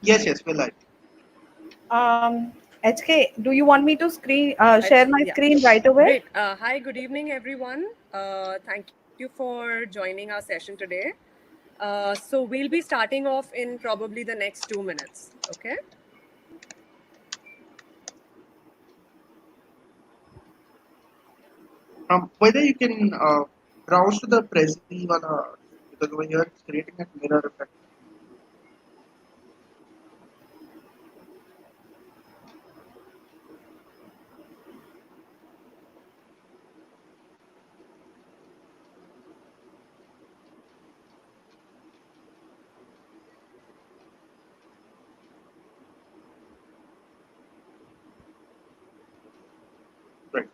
Yes, yes, we're live. HK, do you want me to share my Yeah. screen right away? Great. Hi, good evening, everyone. Thank you for joining our session today. So we'll be starting off in probably the next 2 minutes. Okay. Whether you can browse to the Prezi wala, because over here it's creating a mirror effect. Right.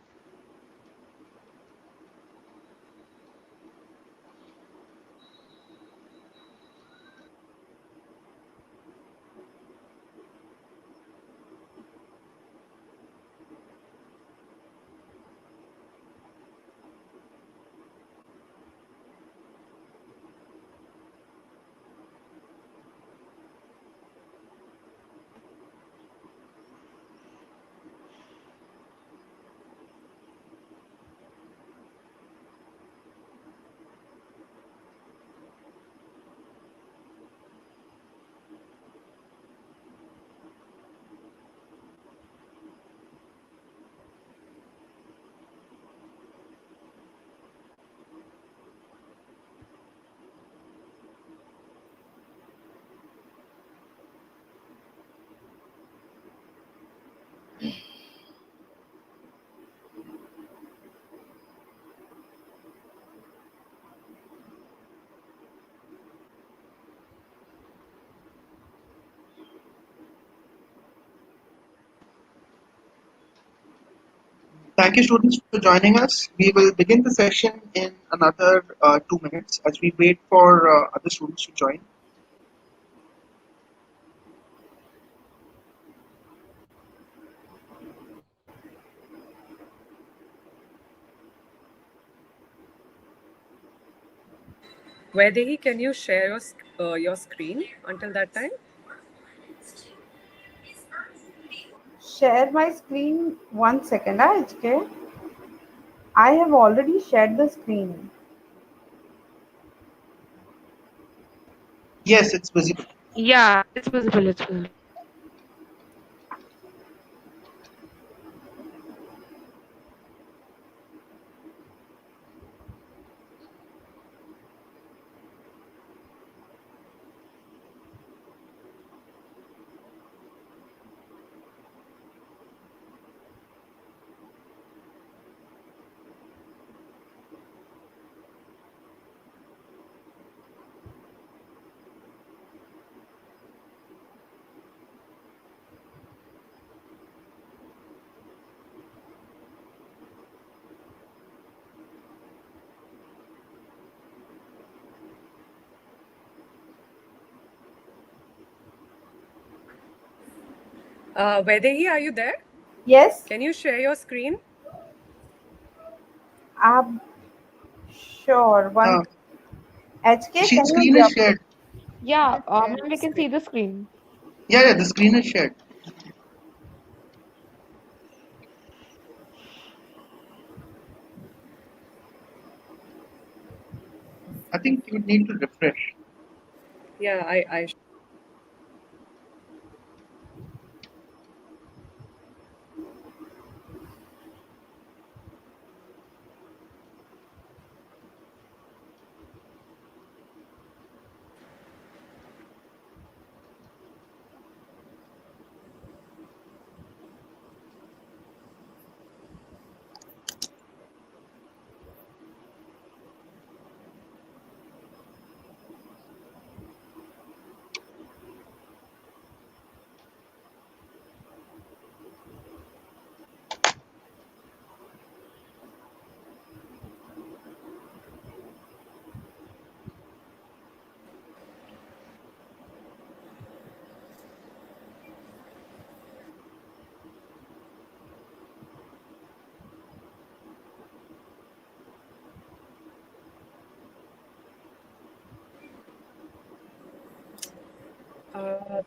Thank you, students, for joining us. We will begin the session in another 2 minutes as we wait for other students to join. Vaidehi, can you share your screen until that time? Share my screen 1 second, HK. I have already shared the screen. Yes, it's visible. Yeah, it's visible. It's visible. Vaidehi, are you there? Yes, Can you share your screen? I'm sure. HK, can you Screen is jump? shared. Yeah, Share ma'am, we can see screen. the screen. Yeah, the screen is shared. I think you would need to refresh. Yeah, I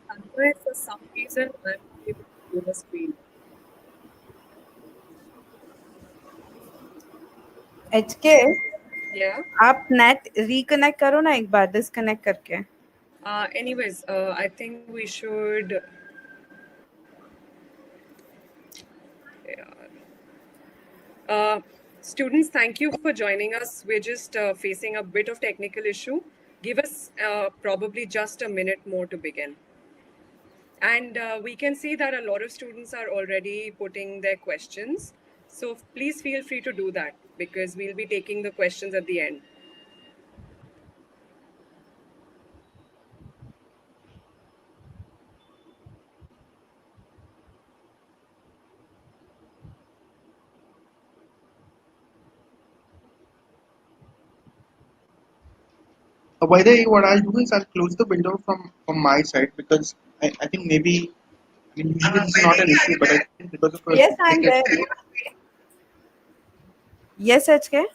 Tanmay, for some reason, I'm not able to see the screen. HK, Yeah. आप net reconnect करो ना एक बार disconnect करके. Anyways, I think we should. Yeah. Uh, Students, thank you for joining us. We're just facing a bit of technical issue. Give us probably just a minute more to begin. And we can see that a lot of students are already putting their questions. So please feel free to do that because we'll be taking the questions at the end. By the way, what I'll do is I'll close the window from my side because I think maybe I mean usually this is not an issue, but I think because of a Yes, I'm ticket. there. Yes, HK.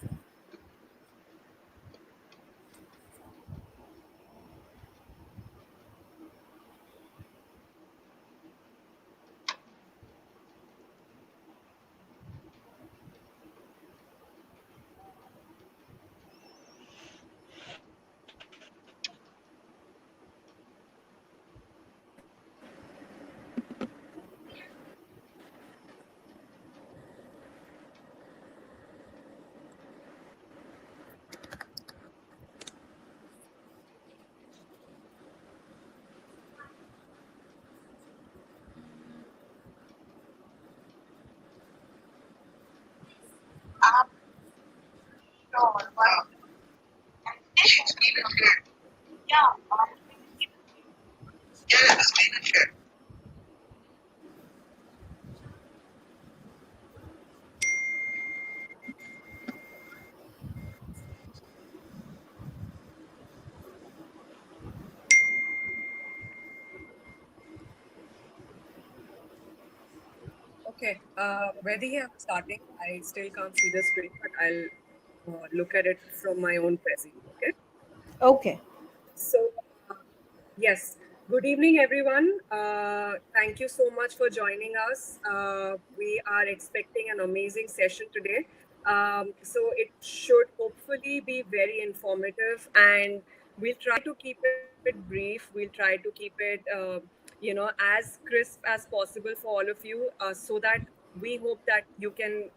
Okay, whether I'm starting, I still can't see the screen, but I'll look at it from my own pressing. Okay. Okay. So, uh, yes, good evening, everyone. Thank you so much for joining us. We are expecting an amazing session today. So, it should hopefully be very informative, and we'll try to keep it brief. We'll try to keep it, as crisp as possible for all of you, so that we hope that you can,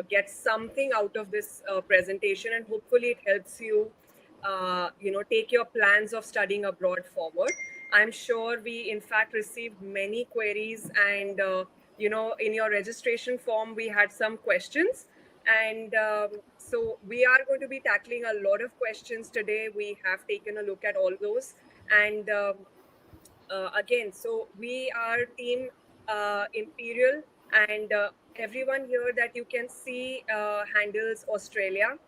get something out of this presentation, and hopefully it helps you take your plans of studying abroad forward. I'm sure we, in fact, received many queries, and in your registration form, we had some questions. And so we are going to be tackling a lot of questions today. We have taken a look at all those. And again, so we are team Imperial, and everyone here that you can see handles Australia.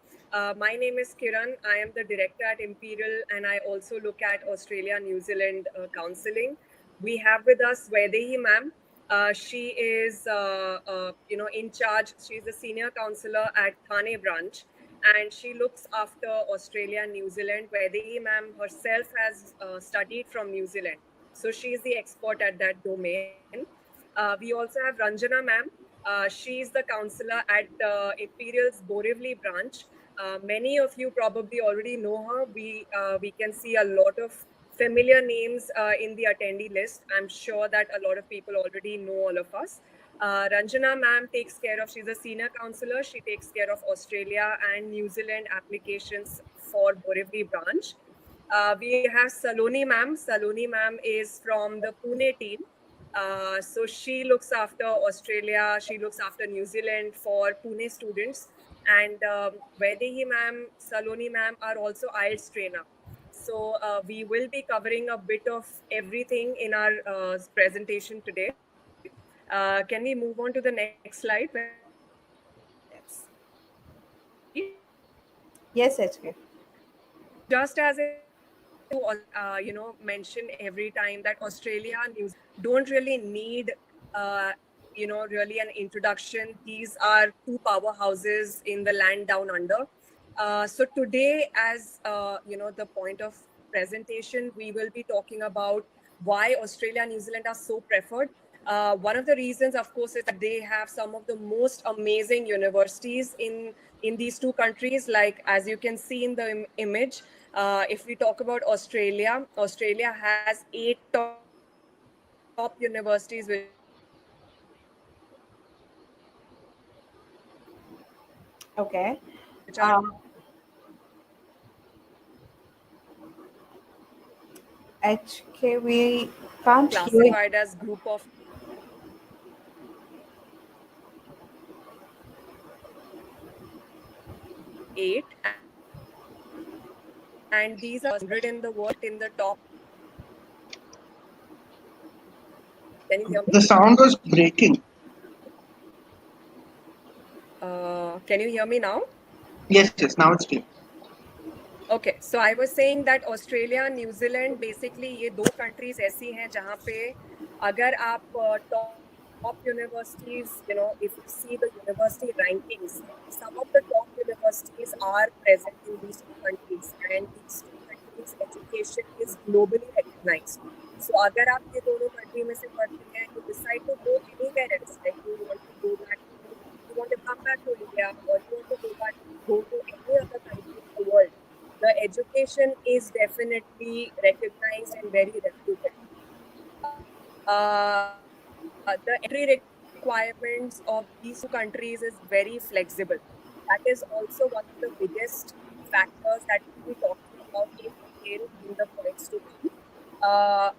My name is Kiran. I am the director at Imperial, and I also look at Australia, New Zealand counseling. We have with us Vaidehi ma'am. She is, in charge. She's the senior counselor at Thane branch, and she looks after Australia and New Zealand. Vaidehi ma'am herself has studied from New Zealand, so she is the expert at that domain. We also have Ranjana ma'am. She is the counselor at Imperial's Borivali branch. Many of you probably already know her. We can see a lot of familiar names in the attendee list. I'm sure that a lot of people already know all of us. Ranjana ma'am takes care of, she's a senior counselor. She takes care of Australia and New Zealand applications for Borivali branch. We have Saloni ma'am. Saloni ma'am is from the Pune team. So she looks after Australia, she looks after New Zealand for Pune students. And Vaidehi ma'am, Saloni ma'am are also IELTS trainer. So we will be covering a bit of everything in our presentation today. Can we move on to the next slide, Vaidehi? Yes, HK. So just as in mention every time that Australia, New Zealand don't really need, uh, really an introduction. These are two powerhouses in the land down under. So today, as the point of presentation, we will be talking about why Australia and New Zealand are so preferred. One of the reasons, of course, is that they have some of the most amazing universities in these two countries. Like as you can see in the image, if we talk about Australia, Australia has 8 top universities which are ranked number one in the world. Okay. Um, HK, we can't hear you. Classified as group of 8, and these are some of the most prestigious 100 in the world, in the top. Can you hear me? The sound was breaking. Can you hear me now? Yes, yes, now it's clear. Okay, so I was saying that Australia, New Zealand, basically ये दो countries ऐसी हैं जहाँ पे अगर आप top universities, if you see the university rankings, some of the top universities are present in these two countries, and these two countries' education is globally recognized. So अगर आप ये दोनों country में से पढ़ते हैं, you decide to go anywhere else, like you want to go back to, you want to come back to India, or you want to go to any other country in the world, the education is definitely recognized and very reputed. The entry requirements of these two countries is very flexible. That is also one of the biggest factors that we'll be talking about in detail in the points to come.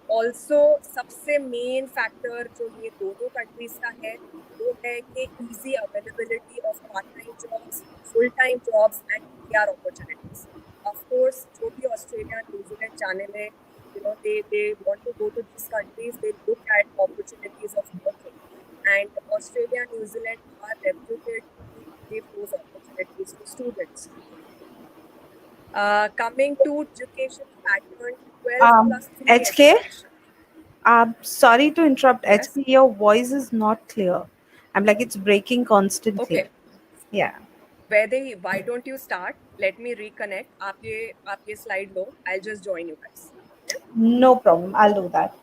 Also, सबसे main factor जो ये दोनों countries का है वो है कि easy availability of part-time jobs, full-time jobs and PR opportunities. Of course, जो भी ऑस्ट्रेलिया न्यूजीलैंड जाने में they want to go to these countries, they look at opportunities of working, and Australia and New Zealand are reputed to give those opportunities to students. Coming to education pattern, 12 plus 3 HK, education. sorry to interrupt. Yes. HK, your voice is not clear. I'm like it's breaking constantly. Okay. Yeah. Why don't you start? Let me reconnect. आप ये slide low. I'll just join you guys. Yeah. No problem. I'll do that.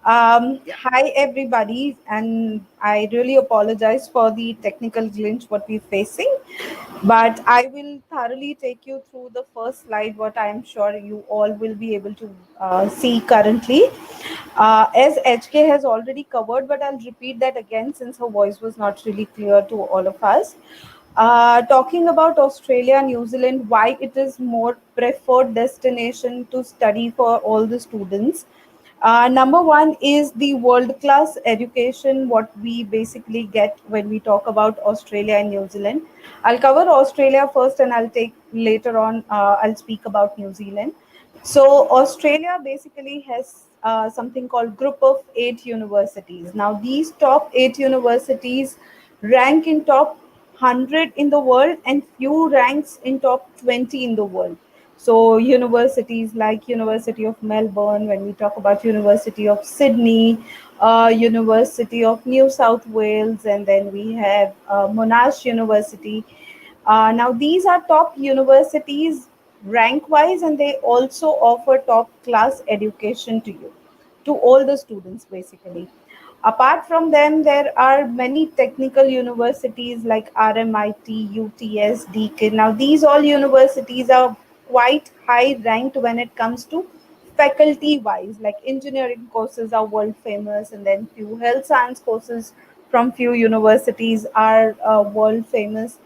Yeah. Hi, everybody, and I really apologize for the technical glitch what we're facing, but I will thoroughly take you through the first slide, what I am sure you all will be able to see currently. As HK has already covered, but I'll repeat that again since her voice was not really clear to all of us. Talking about Australia, New Zealand, why it is more preferred destination to study for all the students. Number one is the world class education, what we basically get when we talk about Australia and New Zealand. I'll cover Australia first and I'll take later on, I'll speak about New Zealand. So Australia basically has something called group of 8 universities. Now these top 8 universities rank in top 100 in the world and few ranks in top 20 in the world. So universities like University of Melbourne, when we talk about University of Sydney, University of New South Wales, and then we have Monash University. Now, these are top universities rank wise, and they also offer top class education to you, to all the students basically. Apart from them, there are many technical universities like RMIT, UTS, Deakin. Now, these all universities are quite high ranked when it comes to faculty wise, like engineering courses are world famous, and then few health science courses from few universities are world famous.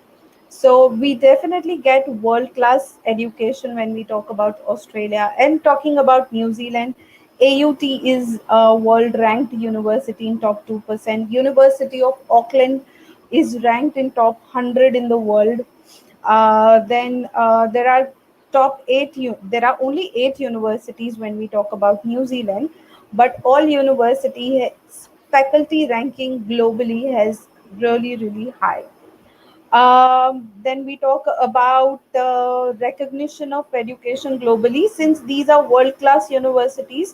So we definitely get world class education when we talk about Australia. And talking about New Zealand, AUT is a world ranked university in top 2%. University of Auckland is ranked in top 100 in the world. Then there are there are only 8 universities when we talk about New Zealand, but all university faculty ranking globally has really, really high. Then we talk about the recognition of education globally. Since these are world class universities,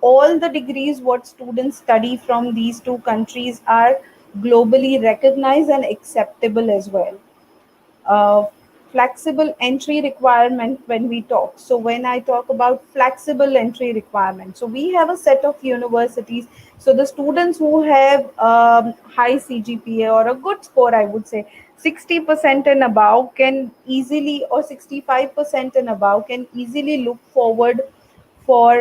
all the degrees what students study from these two countries are globally recognized and acceptable as well. Uh, flexible entry requirement when we talk. So when I talk about flexible entry requirement, so we have a set of universities. So the students who have high CGPA or a good score, I would say 60% and above can easily, or 65% and above can easily look forward for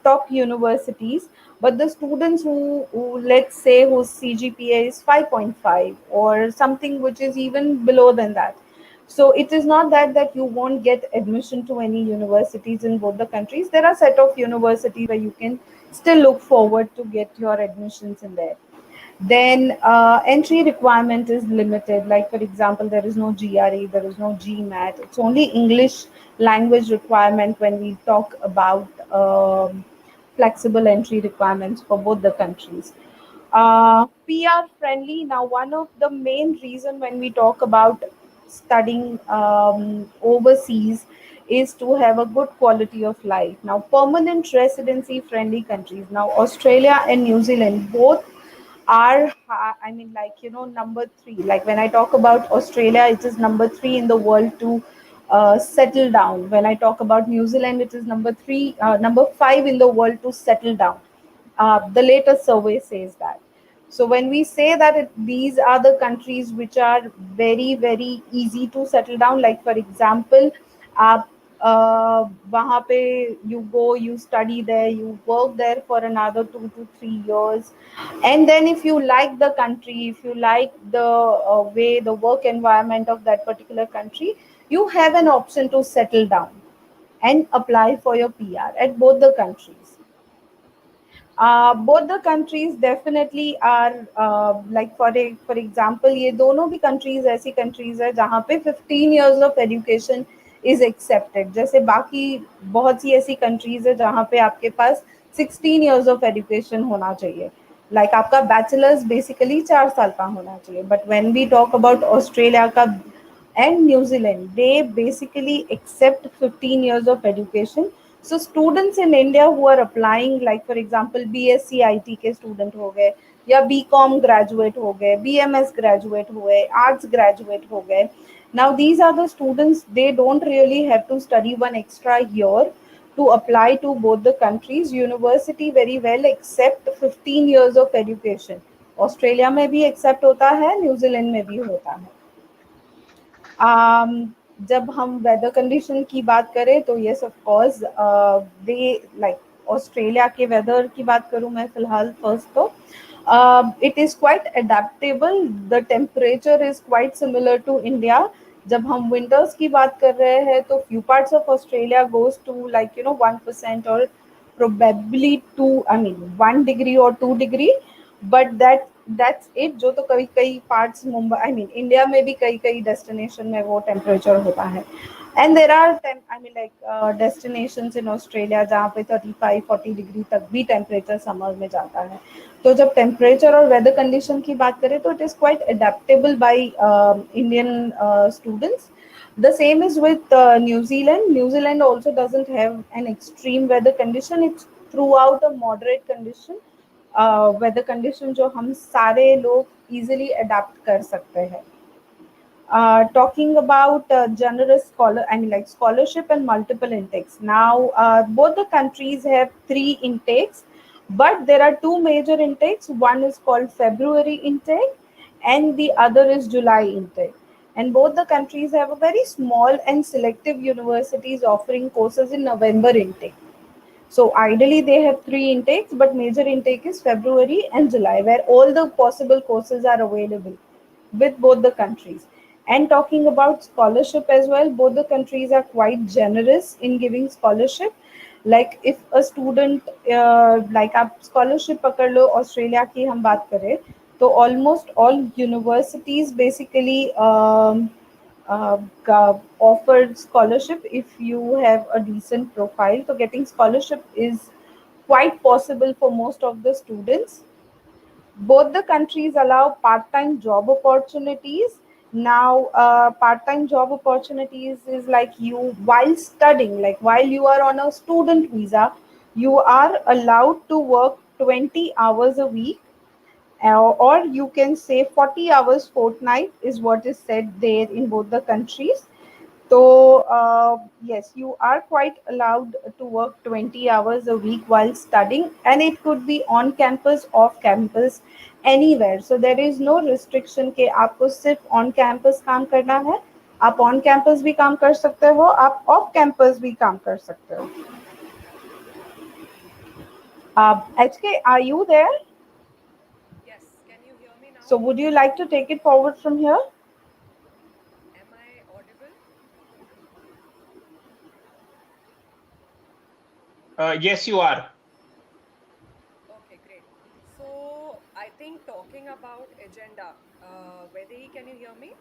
top universities. But the students who let's say whose CGPA is 5.5 or something which is even below than that, so it is not that you won't get admission to any universities in both the countries. There are set of universities where you can still look forward to get your admissions in there. Then entry requirement is limited. Like for example, there is no GRE, there is no GMAT. It's only English language requirement when we talk about flexible entry requirements for both the countries. PR friendly. Now, one of the main reason when we talk about studying overseas is to have a good quality of life. Now, permanent residency friendly countries. Now, Australia and New Zealand both are, I mean, like, number three. Like when I talk about Australia, it is number three in the world to settle down. When I talk about New Zealand, it is number five in the world to settle down. The latest survey says that. So when we say that these are the countries which are very very easy to settle down, like for example, आप वहाँ पे you go, you study there, you work there for another 2 to 3 years, and then if you like the country, if you like the way the work environment of that particular country, you have an option to settle down and apply for your PR at both the countries. Both the countries definitely are like for example, ये दोनों भी countries ऐसी countries है जहाँ पे 15 years of education is accepted. जैसे बाकी बहुत सी ऐसी countries है जहाँ पे आपके पास 16 years of education होना चाहिए. Like आपका bachelor's basically 4 साल का होना चाहिए. But when we talk about Australia का and New Zealand, they basically accept 15 years of education. So students in India who are applying, like for example BSc IT के student हो गए, या BCom graduate हो गए, BMS graduate हुए, arts graduate हो गए. Now these are the students, they don't really have to study one extra year to apply to both the countries. University very well accept 15 years of education. Australia में भी accept होता है, New Zealand में भी होता है. um, जब हम वेदर कंडीशन की बात करें तो yes of course they like Australia के वेदर की बात करूं मैं फिलहाल फर्स्ट तो it is quite adaptable. The temperature is quite similar to India. जब हम विंटर्स की बात कर रहे हैं तो few parts of Australia goes to like 1% और probably 1 degree or 2 degree, but that's it. जो तो कई कई parts Mumbai, I mean India में भी कई कई डेस्टिनेशन में वो टेम्परेचर होता है. And there are I mean like destinations in Australia जहाँ पे 35-40 डिग्री तक भी टेम्परेचर समर में जाता है. तो जब टेम्परेचर और वेदर कंडीशन की बात करें तो it is quite adaptable by Indian students. The same is with New Zealand. New Zealand also doesn't have an extreme weather condition. It's throughout a moderate condition. Weather condition जो हम सारे लोग easily adapt कर सकते हैं. Talking about generous scholarship and multiple intakes. Now, both the countries have 3 intakes, but there are two major intakes. One is called February intake, and the other is July intake. And both the countries have a very small and selective universities offering courses in November intake. So ideally they have 3 intakes, but major intake is February and July, where all the possible courses are available with both the countries. And talking about scholarship as well, both the countries are quite generous in giving scholarship. Like if a student like आप scholarship पकड़ लो, Australia की हम बात करें तो almost all universities basically uh, offer scholarship if you have a decent profile. So getting scholarship is quite possible for most of the students. Both the countries allow part-time job opportunities. Now part-time job opportunities is like you while studying, like while you are on a student visa, you are allowed to work 20 hours a week, or you can say 40 hours fortnight is what is said there in both the countries. So, yes, you are quite allowed to work 20 hours a week while studying, and it could be on campus, off campus, anywhere. So, there is no restriction कि आपको सिर्फ on campus काम करना है. आप on campus भी काम कर सकते हो, आप off campus भी काम कर सकते हो. HK, are you there? Yes, can you hear me now? So, would you like to take it forward from here? Am I audible? Yes, you are. Okay, great. So I think talking about agenda, Vaidehi, can you hear me?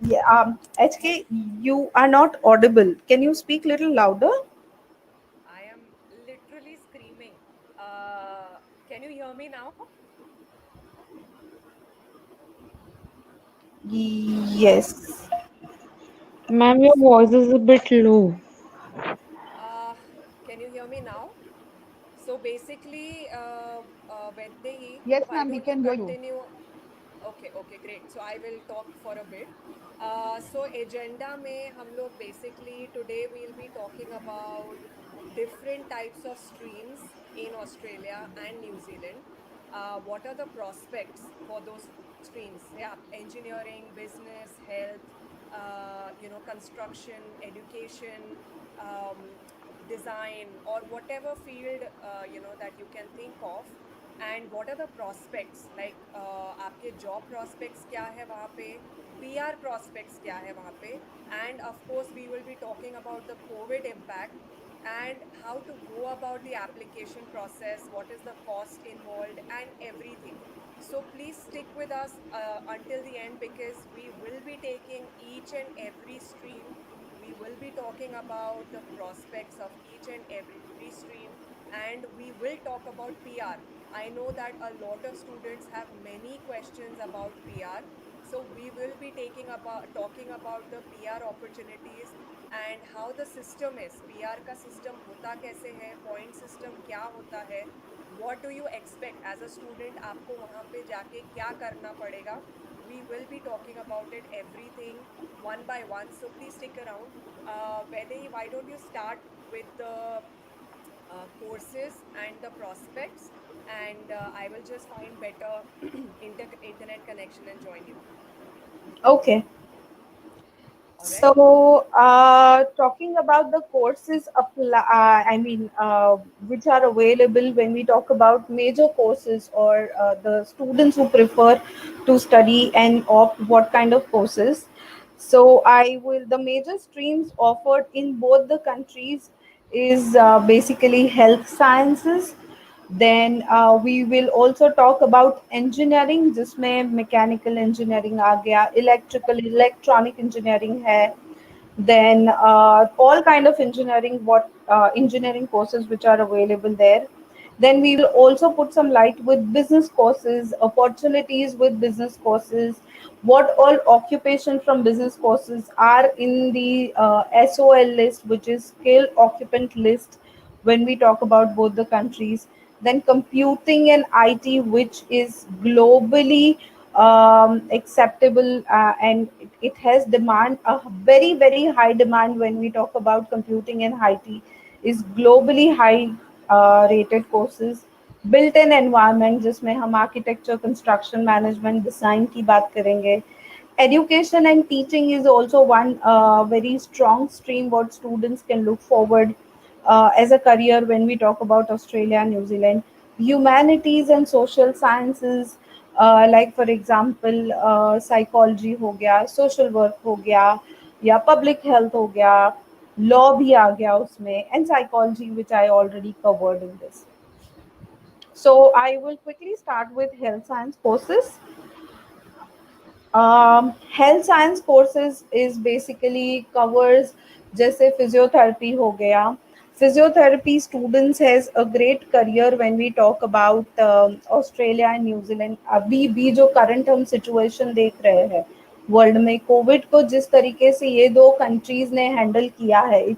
Yeah, HK, you are not audible. Can you speak little louder? I am literally screaming. Uh, can you hear me now? Yes. Ma'am, your voice is a bit low. Uh, can you hear me now? So basically, Vaidehi, why don't you continue? Okay, okay, great. So I will talk for a bit. So agenda में हम लोग basically today we'll be talking about different types of streams in Australia and New Zealand. What are the prospects for those streams? Yeah, engineering, business, health, construction, education, um, design, or whatever field that you can think of. And what are the prospects, like आपके job prospects क्या है वहाँ पे, PR prospects क्या है वहाँ पे, and of course we will be talking about the COVID impact and how to go about the application process, what is the cost involved, and everything. So please stick with us until the end, because we will be taking each and every stream. We will be talking about the prospects of each and every stream, and we will talk about PR. I know that a lot of students have many questions about PR. So we will be talking about the PR opportunities and how the system is. PR का system होता कैसे है, point system क्या होता है, what do you expect as a student, आपको वहाँ पे जाके क्या करना पड़ेगा. We will be talking about it everything one by one. So please stick around. Vaidehi, why don't you start with the courses and the prospects, and I will just find better internet connection and join you. Okay. All right. So, talking about the courses which are available when we talk about major courses, or the students who prefer to study and opt what kind of courses. So, the major streams offered in both the countries is basically health sciences. Then we will also talk about engineering, जिसमें mechanical engineering आ गया, electrical electronic engineering है. Then all kind of engineering, what engineering courses which are available there. Then we will also put some light with business courses, opportunities with business courses, what all occupation from business courses are in the SOL list, which is skilled occupant list, when we talk about both the countries. Then computing and IT, which is globally acceptable, and it has demand, a very very high demand. When we talk about computing and IT, is globally high rated courses. Built in environment, जिसमें हम architecture, construction management, design की बात करेंगे. Education and teaching is also one very strong stream what students can look forward as a career when we talk about Australia and New Zealand. Humanities and social sciences, like for example psychology हो गया, social work हो गया, या public health हो गया, law भी आ गया उसमें, and psychology, which I already covered in this. So I will quickly start with health science courses. Health science courses is basically covers जैसे physiotherapy हो गया. Physiotherapy students has a great career when we talk about Australia and New Zealand. अभी भी जो current हम situation देख रहे हैं वर्ल्ड में, कोविड को जिस तरीके से ये दो कंट्रीज ने हैंडल किया है,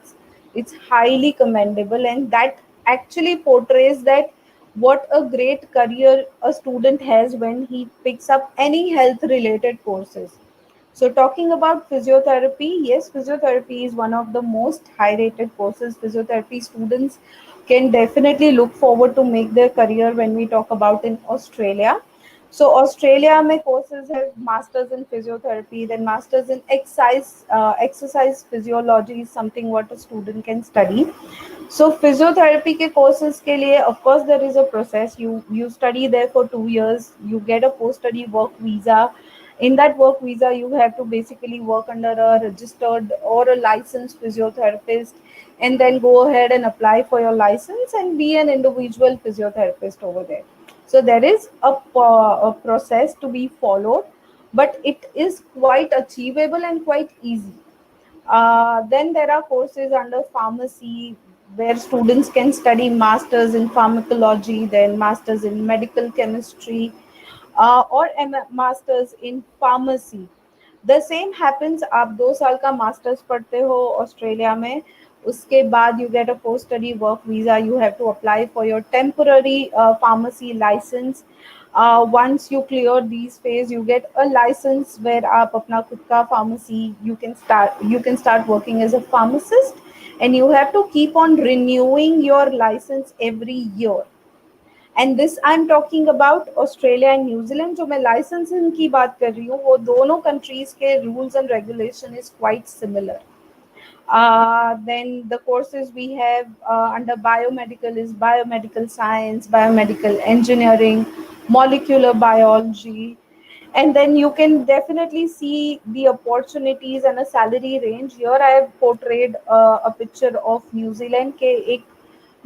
it's highly commendable, and that actually portrays that what a great career a student has when he picks up any health related courses. So, talking about physiotherapy, yes, physiotherapy is one of the most high rated courses. Physiotherapy students can definitely look forward to make their career when we talk about in Australia. So, Australia में courses have masters in physiotherapy, then masters in exercise physiology is something what a student can study. So physiotherapy के courses के लिए of course there is a process. You study there for 2 years. You get a post study work visa. In that work visa, you have to basically work under a registered or a licensed physiotherapist, and then go ahead and apply for your license and be an individual physiotherapist over there. So there is a process to be followed, but it is quite achievable and quite easy. Then there are courses under pharmacy where students can study masters in pharmacology, then masters in medical chemistry, or masters in pharmacy. The same happens आप 2 साल का masters पढ़ते हो Australia में. उसके बाद you get a post study work visa. You have to apply for your temporary pharmacy licence. once you clear these phase, you get a license where आप अपना खुद का pharmacy you can start working as a pharmacist, and you have to keep on renewing your license every year. And this I am talking about Australia and New Zealand. जो मैं licensing की बात कर रही हूँ वो दोनों कंट्रीज के rules and regulation is quite similar. Then the courses we have under biomedical is biomedical science, biomedical engineering, molecular biology, and then you can definitely see the opportunities and a salary range. Here I have portrayed a picture of New Zealand ke ek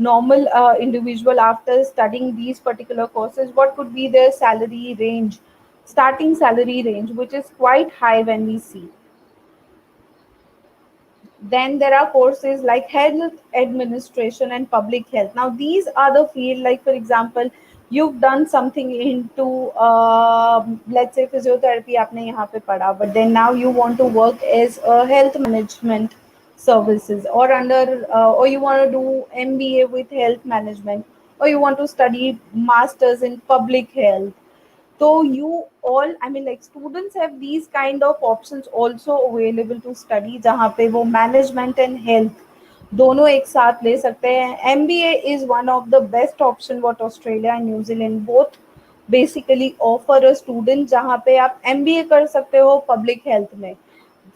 normal individual after studying these particular courses, what could be their salary range, starting salary range, which is quite high when we see. Then there are courses like health administration and public health. Now these are the field, like for example, you've done something into let's say physiotherapy आपने यहाँ पे पढ़ा, but then now you want to work as a health management services, or under or you want to do MBA with health management, or you want to study masters in public health. So you all, I mean, like students have these kind of options also available to study, जहाँ पे वो management and health दोनों एक साथ ले सकते हैं. MBA is one of the best option what Australia and New Zealand both basically offer a student, जहाँ पे आप MBA कर सकते हो public health में.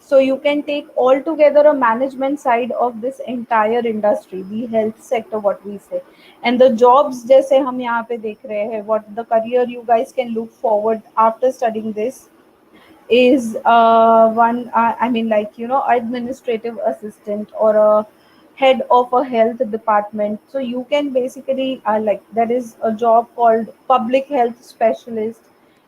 So you can take altogether a management side of this entire industry, the health sector, what we say. And the jobs जैसे हम यहाँ पे देख रहे हैं, what the career you guys can look forward after studying this is one I mean, like, you know, administrative assistant or a head of a health department. So you can basically like, there is a job called public health specialist.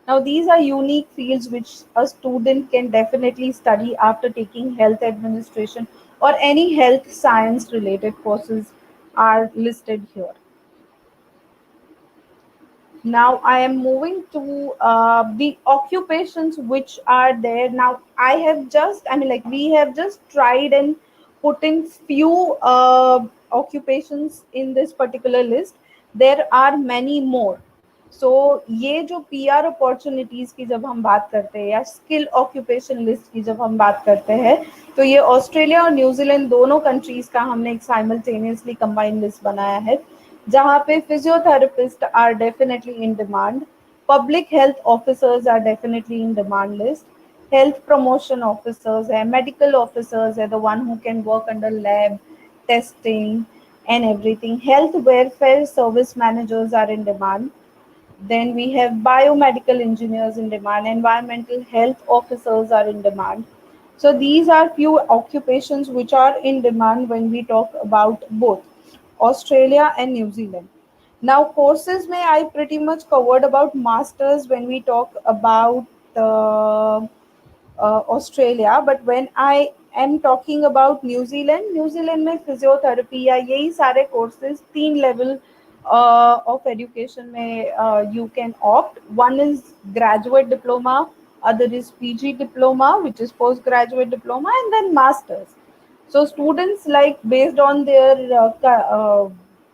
Now these are unique fields which a student can definitely study after taking health administration, or any health science related courses are listed here. Now I am moving to the occupations which are there. Now I have just, I mean, like we have just tried and put in few occupations in this particular list. There are many more. So ये जो PR opportunities की जब हम बात करते हैं, या skill occupation list की जब हम बात करते हैं, तो ये ऑस्ट्रेलिया और न्यूजीलैंड दोनों कंट्रीज का हमने एक साइमल्टेनियसली कंबाइंड लिस्ट बनाया है, जहाँ पे physiotherapists are definitely in demand, public health officers are definitely in demand list, health promotion officers है, medical officers है, the one who can work under lab testing and everything, health welfare service managers are in demand. Then we have biomedical engineers in demand, environmental health officers are in demand. So these are few occupations which are in demand when we talk about both Australia and New Zealand. Now courses may I pretty much covered about masters when we talk about Australia. But when I am talking about New Zealand, New Zealand में physiotherapy या यही सारे courses 3 level of education में you can opt. One is graduate diploma, other is PG diploma, which is postgraduate diploma, and then masters. So students, like based on their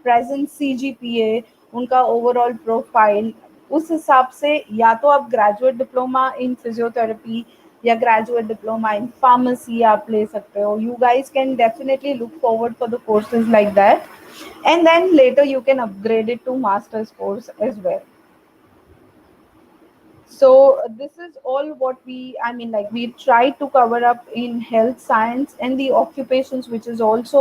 present CGPA, उनका overall profile, उस हिसाब से या तो आप graduate diploma in physiotherapy या graduate diploma in pharmacy आप ले सकते हो. You guys can definitely look forward for the courses like that, and then later you can upgrade it to master's course as well. So this is all what we try to cover up in health science and the occupations which is also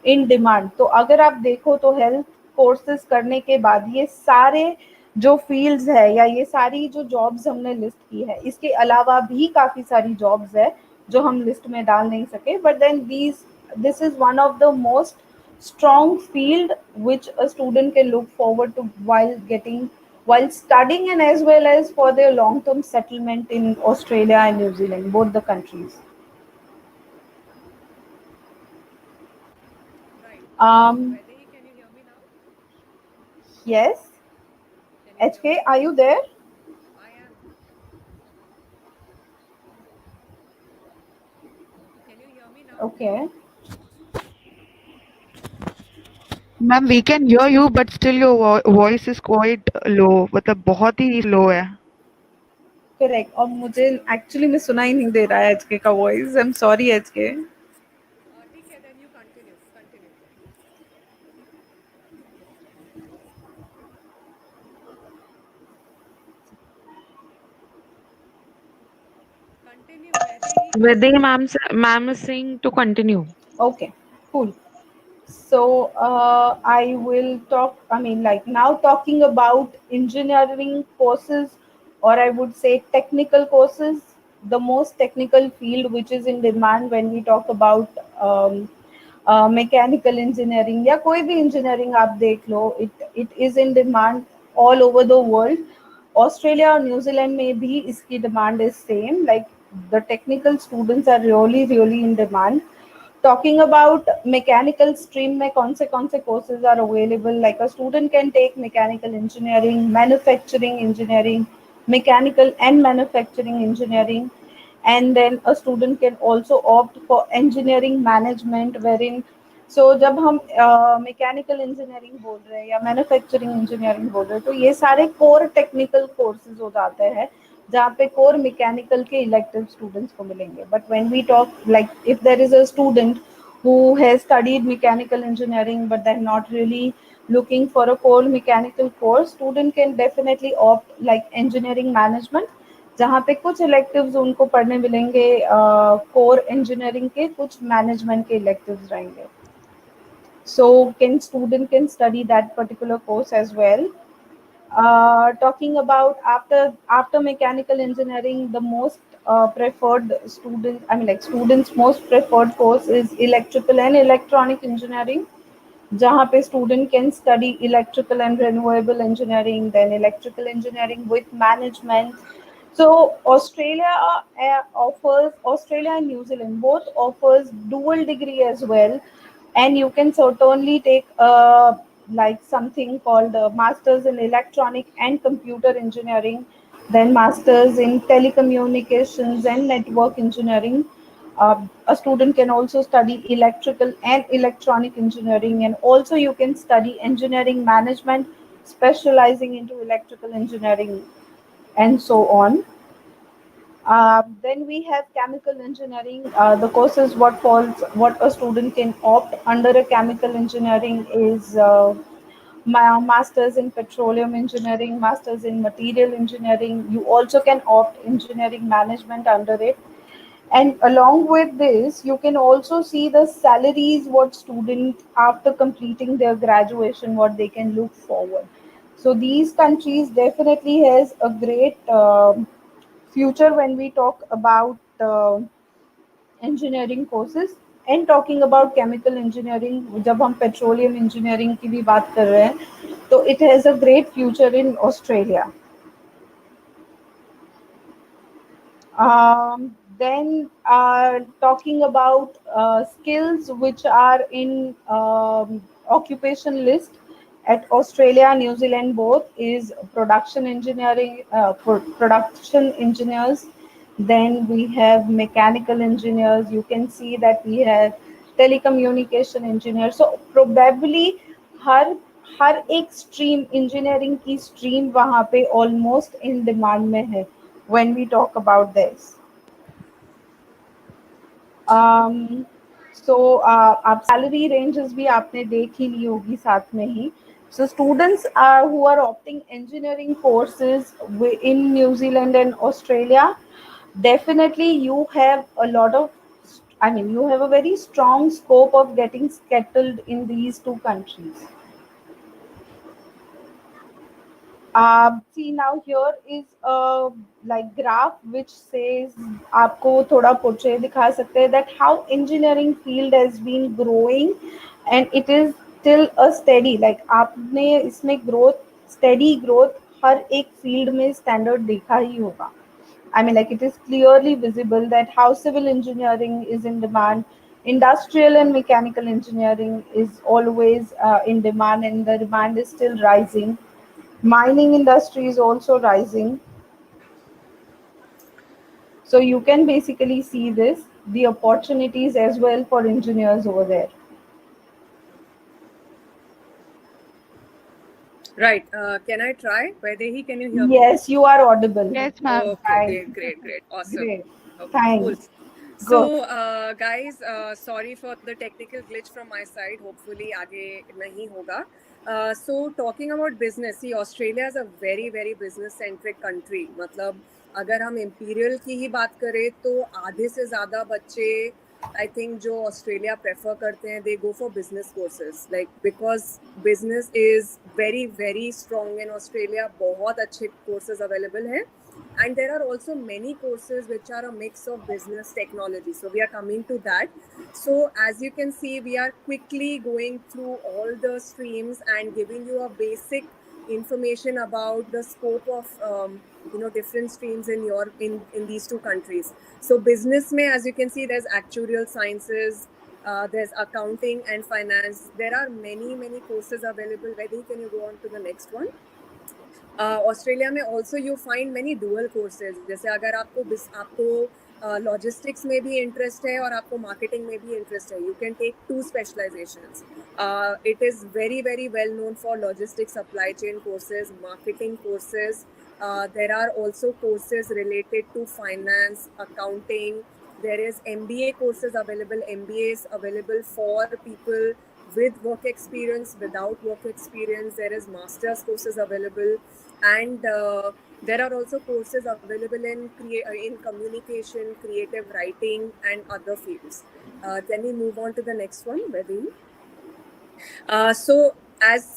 in demand. तो अगर आप देखो तो health courses करने के बाद ये सारे जो फील्ड्स है या ये सारी जो जॉब्स हमने लिस्ट की है, इसके अलावा भी काफ़ी सारी जॉब्स है जो हम लिस्ट में डाल नहीं सके, but then these this is one of the most strong field which a student can look forward to while studying and as well as for their long term settlement in Australia and New Zealand, both the countries. Right. um Vaidehi, can you hear me now? yes, Can you hear HK, me? are you there? I am. Can you hear me now? Okay. Ma'am we can hear you but still your voice is quite low, मतलब बहुत ही लो है. Correct. और मुझे actually में सुना ही नहीं दे रहा है HK का voice. I am sorry HK. ठीक है, then you continue. Continue. Continue, Vaidehi. Vaidehi ma'am is saying to continue. Okay, cool. So I will talk. Now talking about engineering courses, or I would say technical courses, the most technical field which is in demand when we talk about mechanical engineering या कोई भी engineering आप देख लो, it is in demand all over the world. Australia और New Zealand में भी इसकी demand is same. Like the technical students are really really in demand. Talking about mechanical stream में कौन से courses are available, like a student can take mechanical engineering, manufacturing engineering, mechanical and manufacturing engineering, and then a student can also opt for engineering management, wherein जब हम mechanical engineering बोल रहे हैं या manufacturing engineering बोल रहे हैं तो ये सारे कोर टेक्निकल कोर्सेज हो जाते हैं जहाँ पे कोर मैकेनिकल के इलेक्टिव स्टूडेंट्स को मिलेंगे. But when we talk like if there is a student who has studied mechanical engineering but they're not really looking for a core mechanical course, student can definitely opt like engineering management, जहाँ पे कुछ electives उनको पढ़ने मिलेंगे core engineering के, कुछ management के electives रहेंगे. So can student can study that particular course as well. Talking about after mechanical engineering, the most preferred student, students most preferred course is electrical and electronic engineering, जहाँ पे student can study electrical and renewable engineering, then electrical engineering with management. So Australia and New Zealand both offers dual degree as well, and you can certainly take like something called masters in electronic and computer engineering, then masters in telecommunications and network engineering. A student can also study electrical and electronic engineering, and also you can study engineering management, specializing into electrical engineering, and so on. Then we have chemical engineering. The courses what a student can opt under a chemical engineering is masters in petroleum engineering, masters in material engineering. You also can opt engineering management under it. And along with this, you can also see the salaries what student after completing their graduation what they can look forward. So these countries definitely has a great future when we talk about engineering courses. And talking about chemical engineering, जब हम petroleum engineering की भी बात कर रहे हैं तो it has a great future in Australia. Then talking about skills which are in occupation list at Australia, New Zealand both is production engineering, production engineers. Then we have mechanical engineers. You can see that we have telecommunication engineers. So probably हर हर एक stream engineering की stream वहाँ पे almost in demand में है when we talk about this. सो आप salary ranges भी आपने देख ही ली होगी साथ में ही. So students who are opting engineering courses in New Zealand and Australia, definitely you have a lot of, I mean, you have a very strong scope of getting settled in these two countries. See now here is a like graph which says आपको थोड़ा portray दिखा सकते हैं that how engineering field has been growing and it is still a steady, like आपने इसमें growth, steady growth हर एक field में standard देखा ही होगा. I mean, like it is clearly visible that how civil engineering is in demand, industrial and mechanical engineering is always in demand, and the demand is still rising. Mining industry is also rising. So you can basically see this, the opportunities as well for engineers over there. Right. Can I try? Vaidehi, can you hear me? Yes, you are audible. Yes, ma'am. Okay, Fine. great, great, great. Awesome. Great. Okay, cool. Thanks. Good. So, guys, sorry for the technical glitch from my side. Hopefully, आगे नहीं होगा. So, talking about business, see, Australia is a very, very business-centric country. मतलब अगर हम Imperial की ही बात करें तो आधे से ज़्यादा बच्चे I think जो ऑस्ट्रेलिया प्रेफर करते हैं they go for business courses, like because business is very very strong in Australia. बहुत अच्छे courses available हैं, and there are also many courses which are a mix of business technology. So we are coming to that. So as you can see, we are quickly going through all the streams and giving you a basic information about the scope of different streams in in these two countries. So business mein, as you can see, there's actuarial sciences, there's accounting and finance. There are many courses available. Vaidehi, can you go on to the next one? Australia में also you find many dual courses. जैसे अगर आपको logistics में भी interest है और आपको marketing में भी इंटरेस्ट है, you can take 2 specialisations. It is very very well known for logistics supply chain courses, marketing courses. There are also courses related to finance, accounting. There is MBA courses available, MBAs available for people with work experience, without work experience. There is master's courses available, and there are also courses available in communication, creative writing, and other fields. Can we move on to the next one, Vaidehi? So as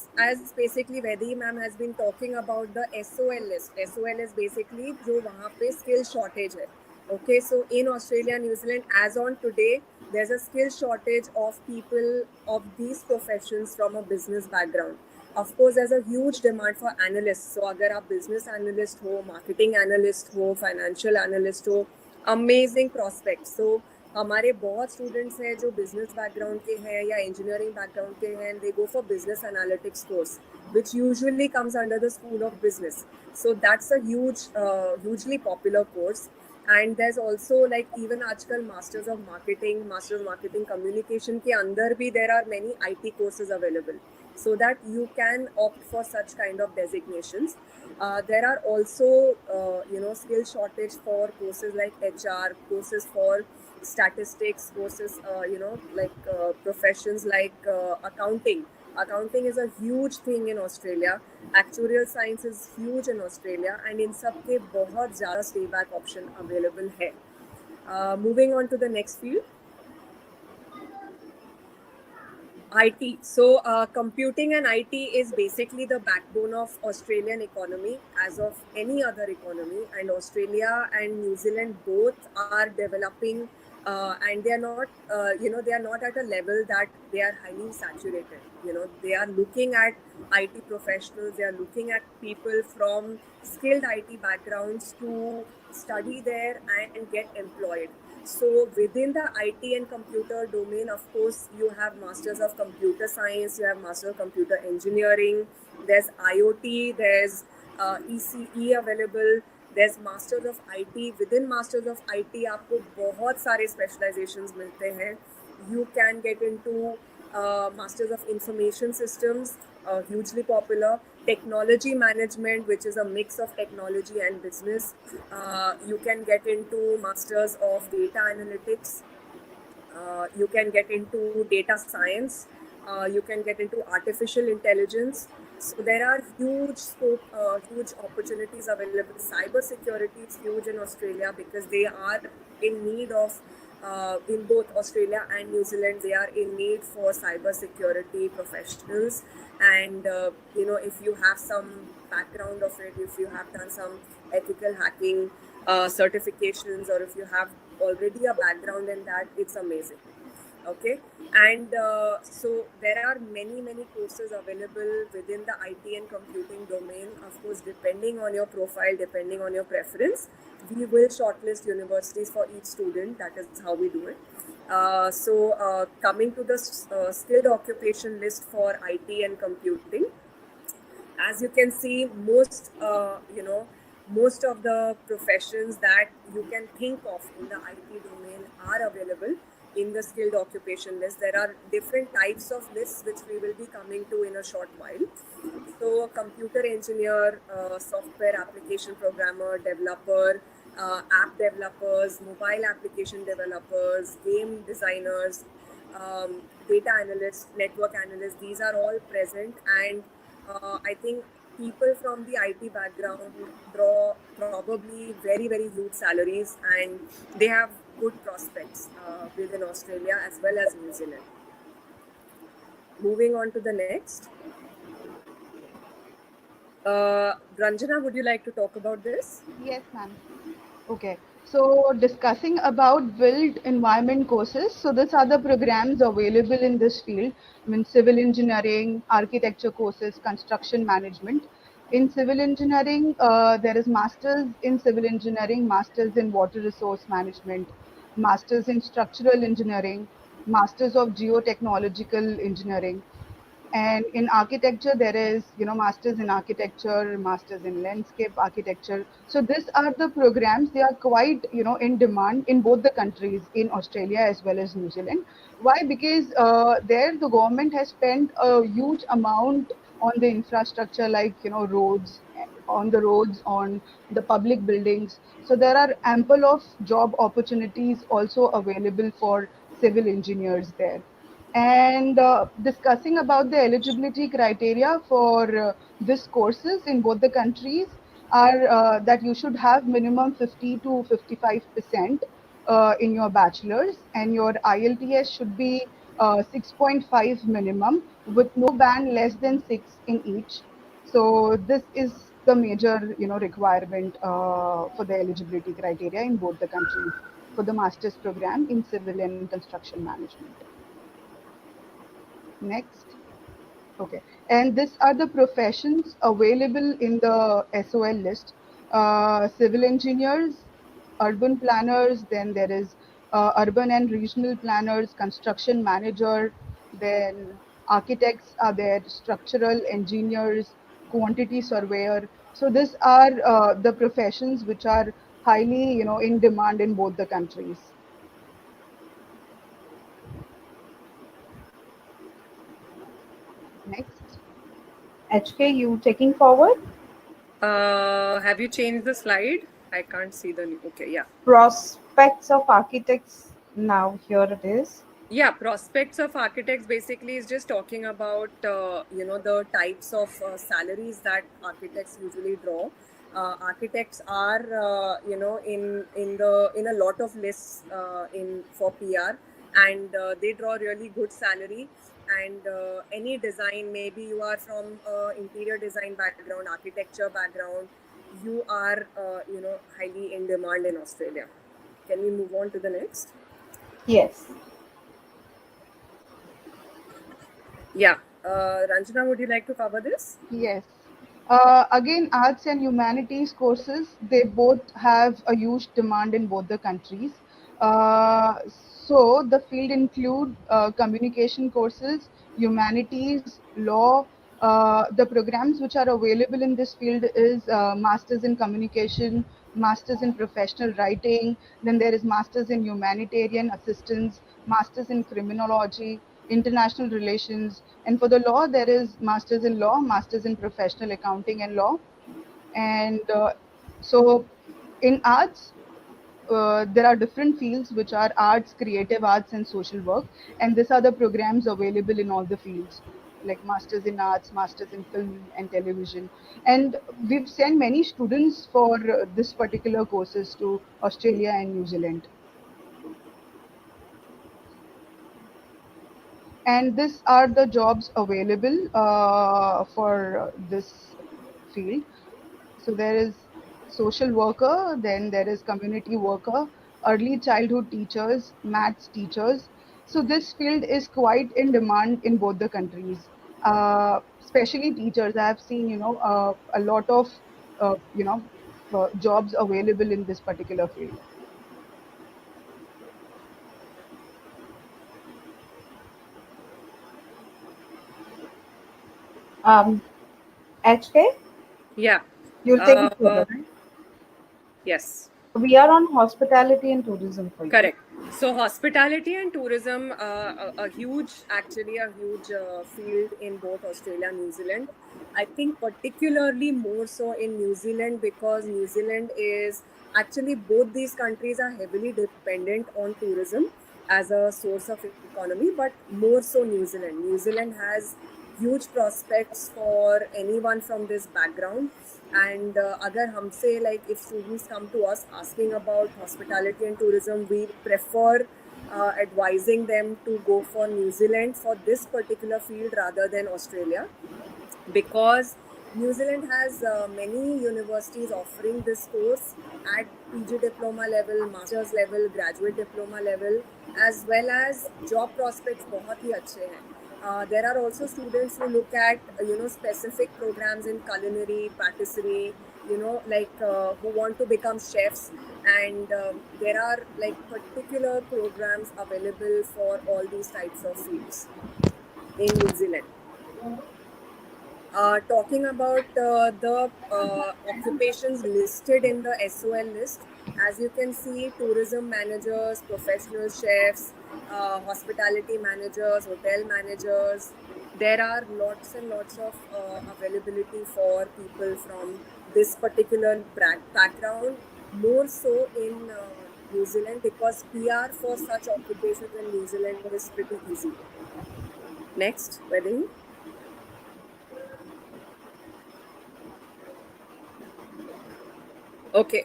basically Vaidehi ma'am has been talking about the SOL list. SOL is basically जो वहाँ पे skill shortage है. Okay, so in Australia, New Zealand, as on today, there's a skill shortage of people of these professions from a business background. Of course, there's a huge demand for analysts. So अगर आप business analyst हो, marketing analyst हो, financial analyst हो, amazing prospects. So हमारे बहुत students हैं जो business background के हैं या इंजीनियरिंग बैकग्राउंड के हैं, they go for business analytics course which usually comes under the school of business. So that's a hugely popular course. And there's also like even आजकल masters of marketing communication के अंदर भी there are many IT courses available, so that you can opt for such kind of designations. There are also skill shortage for courses like HR, courses for statistics, courses professions like accounting. Accounting is a huge thing in Australia. Actuarial science is huge in Australia, and in सब के बहुत ज़्यादा stay back option available है. Moving on to the next field, IT. So computing and IT is basically the backbone of Australian economy, as of any other economy. And Australia and New Zealand both are developing, and they are not at a level that they are highly saturated. They are looking at IT professionals. They are looking at people from skilled IT backgrounds to study there and get employed. So within the IT and computer domain, of course, you have Masters of Computer Science, you have Master of Computer Engineering, there's IoT, there's ECE available, there's Masters of IT. Within Masters of IT, आपको बहुत सारे specializations मिलते हैं. You can get into Masters of Information Systems, hugely popular. Technology Management, which is a mix of technology and business. You can get into Masters of Data Analytics. You can get into data science. You can get into artificial intelligence. So there are huge scope, huge opportunities available. Cyber security is huge in Australia because they are in need of, in both Australia and New Zealand, they are in need for cyber security professionals. And if you have some background of it, if you have done some ethical hacking certifications, or if you have already a background in that, it's amazing. Okay. And so there are many courses available within the IT and computing domain. Of course, depending on your profile, depending on your preference, we will shortlist universities for each student. That is how we do it. Coming to the skilled occupation list for IT and computing, as you can see, most of the professions that you can think of in the IT domain are available in the skilled occupation list. There are different types of lists which we will be coming to in a short while. So computer engineer, software application programmer, developer, app developers, mobile application developers, game designers, data analysts, network analysts, these are all present. And I think people from the IT background draw probably very huge salaries, and they have good prospects within Australia as well as New Zealand. Moving on to the next. Ranjana, would you like to talk about this? Yes, ma'am. Okay. So discussing about built environment courses. So these are the programs available in this field. I mean, civil engineering, architecture courses, construction management. In civil engineering, there is masters in civil engineering, masters in water resource management, masters in structural engineering, masters of geotechnological engineering. And in architecture there is, masters in architecture, masters in landscape architecture. So these are the programs. They are quite, in demand in both the countries, in Australia as well as New Zealand. Why? Because there the government has spent a huge amount on the infrastructure, like, roads, on the public buildings. So there are ample of job opportunities also available for civil engineers there. And discussing about the eligibility criteria for this courses in both the countries are that you should have minimum 50 to 55% in your bachelor's, and your IELTS should be 6.5 minimum, with no band less than 6 in each. So this is the major, requirement for the eligibility criteria in both the countries for the master's program in civil and construction management. Next. Okay. And these are the professions available in the SOL list. Civil engineers, urban planners, then there is urban and regional planners, construction manager, then architects are there, structural engineers, quantity surveyor. So these are the professions which are highly, in demand in both the countries. Next. HK, you taking forward? Have you changed the slide? I can't see the new. Okay, yeah. Prospects of architects. Now here it is. Yeah, prospects of architects basically is just talking about the types of salaries that architects usually draw. Architects are in a lot of lists in for PR, and they draw really good salary. And any design, maybe you are from interior design background, architecture background, you are highly in demand in Australia. Can we move on to the next? Yes. Yeah. Ranjana, would you like to cover this? Yes. Again, arts and humanities courses, they both have a huge demand in both the countries. So the field include communication courses, humanities, law. The programs which are available in this field is masters in communication, masters in professional writing. Then there is masters in humanitarian assistance, masters in criminology, international relations. And for the law, there is masters in law, masters in professional accounting and law. And so in arts, there are different fields which are arts, creative arts, and social work, and these are the programs available in all the fields, like masters in arts, masters in film and television. And we've sent many students for this particular courses to Australia and New Zealand. And these are the jobs available for this field. So there is social worker, then there is community worker, early childhood teachers, maths teachers. So this field is quite in demand in both the countries, especially teachers. I have seen, a lot of, jobs available in this particular field. Um, HK, Yeah. you'll take it Uh, further, right? yes. We are on hospitality and tourism for you. Correct. So hospitality and tourism, a huge, actually a huge field in both Australia and New Zealand. I think particularly more so in New Zealand because New Zealand is actually both these countries are heavily dependent on tourism as a source of economy, but more so New Zealand. New Zealand has huge prospects for anyone from this background. And agar humse, like if students come to us asking about hospitality and tourism, we prefer advising them to go for New Zealand for this particular field rather than Australia, because New Zealand has many universities offering this course at PG diploma level, master's level, graduate diploma level, as well as job prospects बहुत ही अच्छे हैं. There are also students who look at specific programs in culinary, patisserie, like who want to become chefs, and there are like particular programs available for all these types of fields in New Zealand. Talking about the occupations listed in the SOL list, as you can see, tourism managers, professional chefs, hospitality managers, hotel managers. There are lots and lots of availability for people from this particular background, more so in New Zealand, because PR for such occupations in New Zealand is pretty easy. Next, Wedding. Okay.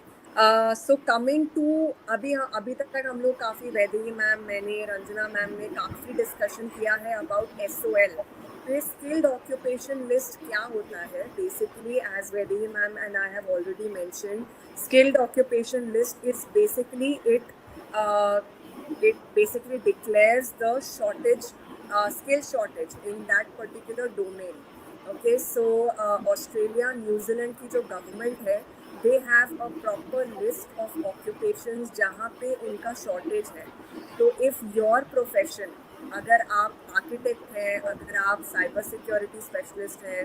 So coming to अभी तक हम लोग काफ़ी Vaidehi ma'am, मैंने, Ranjana ma'am ने काफ़ी discussion किया है अबाउट SOL. तो ये स्किल्ड ऑक्यूपेशन लिस्ट क्या होता है basically, as Vaidehi ma'am and I have already mentioned, skilled occupation list is basically it basically declares the shortage, skill shortage in that particular domain. Okay, so Australia, New Zealand की जो government है, they have a proper list of occupations जहाँ पे उनका shortage है. तो if your profession, अगर आप आर्किटेक्ट हैं, अगर आप साइबर सिक्योरिटी स्पेशलिस्ट हैं,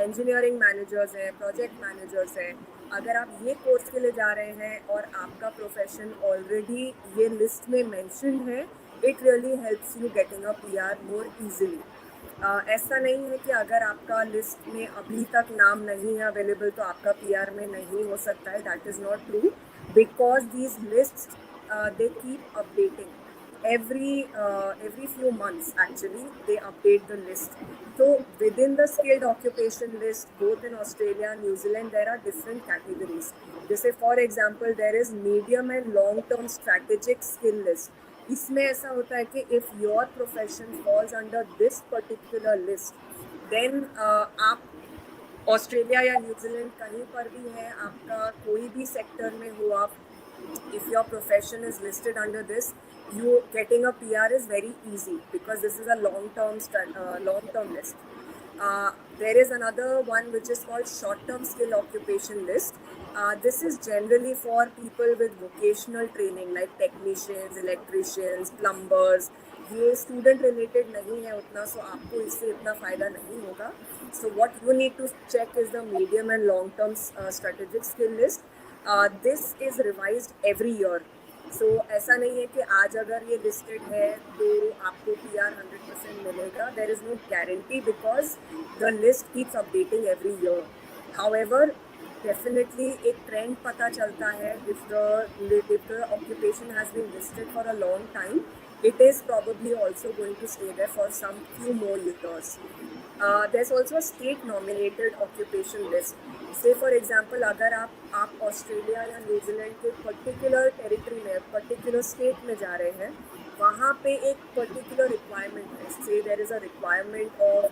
इंजीनियरिंग मैनेजर्स हैं, प्रोजेक्ट मैनेजर्स हैं, अगर आप ये कोर्स के लिए जा रहे हैं और आपका प्रोफेशन ऑलरेडी ये लिस्ट में मेंशन्ड है, it really helps you getting a PR more easily. ऐसा नहीं है कि अगर आपका लिस्ट में अभी तक नाम नहीं है अवेलेबल तो आपका PR में नहीं हो सकता है. That is not true, because these list they keep updating every few months. Actually, they update the list. So within the skilled occupation list, both in Australia and New Zealand, there are different categories. They say, for example, there is medium and long term strategic skill list. इसमें ऐसा होता है कि if your profession falls under this particular list, then आप Australia या New Zealand कहीं पर भी हैं, आपका कोई भी सेक्टर में हो आप, if your profession is listed under this, you getting a PR is very easy because this is a long-term list. There is another one which is called short-term skill occupation list. This is generally for people with vocational training like technicians, electricians, plumbers. ये student related नहीं है उतना, सो आपको इससे इतना फ़ायदा नहीं होगा. So what you need to check is the medium and long term strategic skill list. This is revised every year. So ऐसा नहीं है कि आज अगर ये लिस्टेड है तो आपको PR 100% मिलेगा. There is no guarantee because the list keeps updating every year. However, definitely एक trend पता चलता है if the occupation has been listed for a long time, it is probably also going to stay there for some few more years. There's also a state nominated occupation list. Say for example, अगर आप Australia या New Zealand के particular territory में particular state में जा रहे हैं, वहाँ पे एक पर्टिकुलर रिक्वायरमेंट है. Say there is a requirement of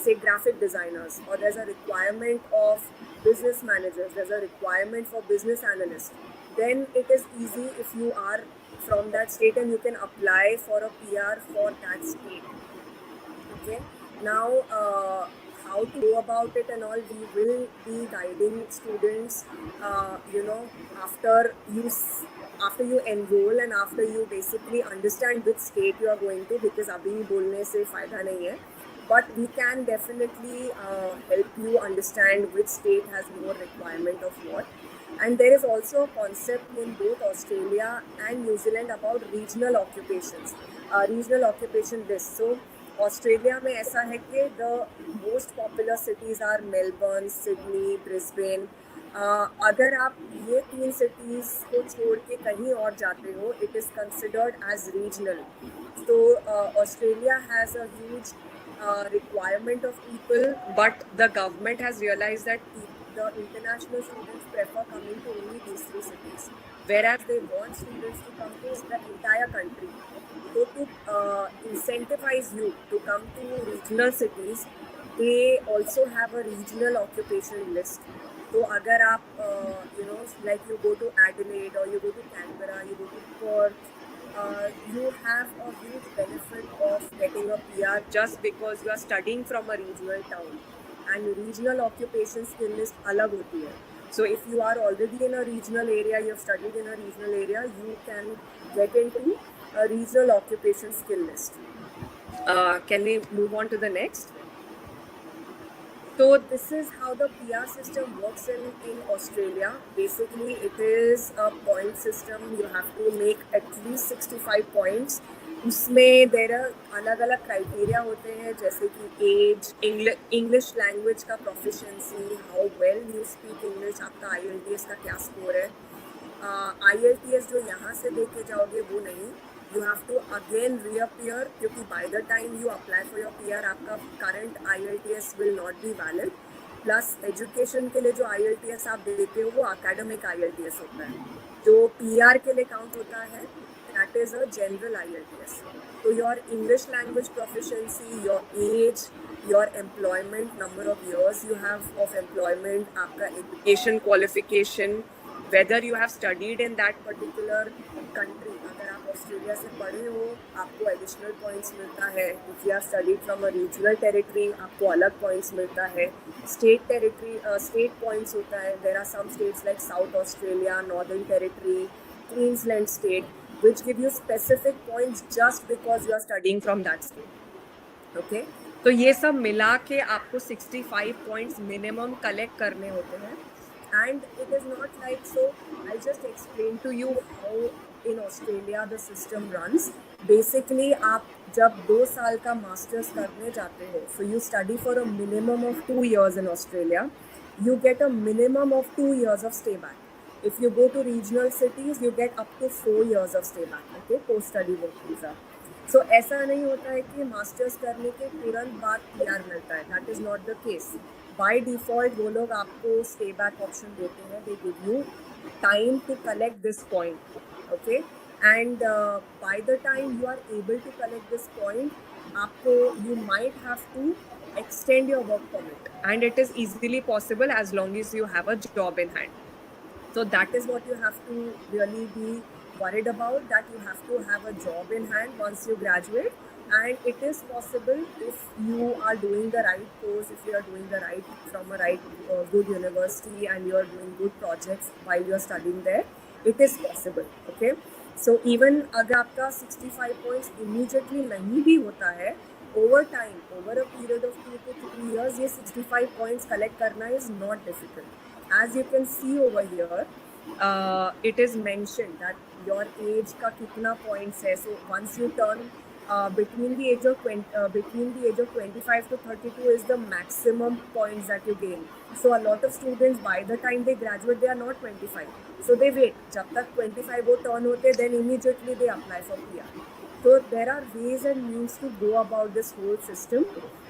say graphic designers, or there's a requirement of business managers, there's a requirement for business analysts, then it is easy if you are from that state and you can apply for a PR for that state. Okay, now how to go about it and all, we will be guiding students, you know, after after you enroll and after you basically understand which state you are going to, because abhi bolne se fayda nahi hai, but we can definitely help you understand which state has more requirement of what. And there is also a concept in both Australia and New Zealand about regional occupations, regional occupation list. So Australia में ऐसा है कि the most popular cities are Melbourne, Sydney, Brisbane. अगर आप ये 3 cities को छोड़ के कहीं और जाते हो, it is considered as regional. तो Australia has a huge requirement of people, but the government has realized that the international students prefer coming to only these 3 cities, whereas they want students to come to the entire country. So to incentivize you to come to regional cities, they also have a regional occupation list. So अगर आप you know, like you go to Adelaide or you go to Canberra, you go to Perth, you have a huge benefit of getting a PR just because you are studying from a regional town. And regional occupation skill list अलग होती है. So if you are already in a regional area, you have studied in a regional area, you can get into a regional occupation skill list. Can we move on to the next? So this is how the PR system works in Australia. Basically, it is a point system. You have to make at least 65 points. उसमें there are अलग अलग criteria होते हैं, जैसे कि as, English language का proficiency, how well you speak English, आपका IELTS का क्या स्कोर है. IELTS जो यहाँ से दे के जाओगे वो नहीं, you have to again reappear, क्योंकि by the time you apply for your PR आपका current IELTS will not be valid. Plus education के लिए जो IELTS आप देते हो वो academic IELTS होता है. जो PR के लिए काउंट होता है, that is a general IELTS. So your English language proficiency, your age, your employment, number of years you have of employment, आपका education qualification, whether you have studied in that particular country. अगर आप Australia से पढ़े हो, आपको additional points मिलता है. If you have studied from a regional territory, आपको अलग पॉइंट्स मिलता है. स्टेट टेरिटरी स्टेट पॉइंट्स होता है. There are some states like South Australia, Northern Territory, Queensland state, which give you specific points just because you are studying from that state. Okay, तो ये सब मिला के आपको 65 points minimum collect करने होते हैं. And it is not like, so I'll just explain to you how in Australia the system runs. Basically आप जब 2 साल का मास्टर्स करने जाते हो, so you study for a minimum of 2 years in Australia, you get a minimum of 2 years of stay back. If you go to regional cities, you get up to 4 years of stay back, okay, post study work visa. So ऐसा नहीं होता है कि masters करने के तुरंत बाद PR मिलता है. That is not the case. By default वो लोग आपको stay back option देते हैं. They give you time to collect this point, okay, and by the time you are able to collect this point, आपको you might have to extend your work permit, and it is easily possible as long as you have a job in hand. So that is what you have to really be worried about, that you have to have a job in hand once you graduate. And it is possible if you are doing the right course, if you are doing the right from a right good university and you are doing good projects while you are studying there, it is possible. Okay, so even अगर आपका 65 points immediately नहीं भी होता है, over time, over a period of 2 to 3 years, ये 65 points collect करना is not difficult. As you can see over here, it is mentioned that your age का कितना points है. So once you turn between the age of 25 to 32 is the maximum points that you gain. So a lot of students, by the time they graduate, they are not 25. So they wait. जब तक 25 वो turn होते, then immediately they apply for PR. So there are ways and means to go about this whole system.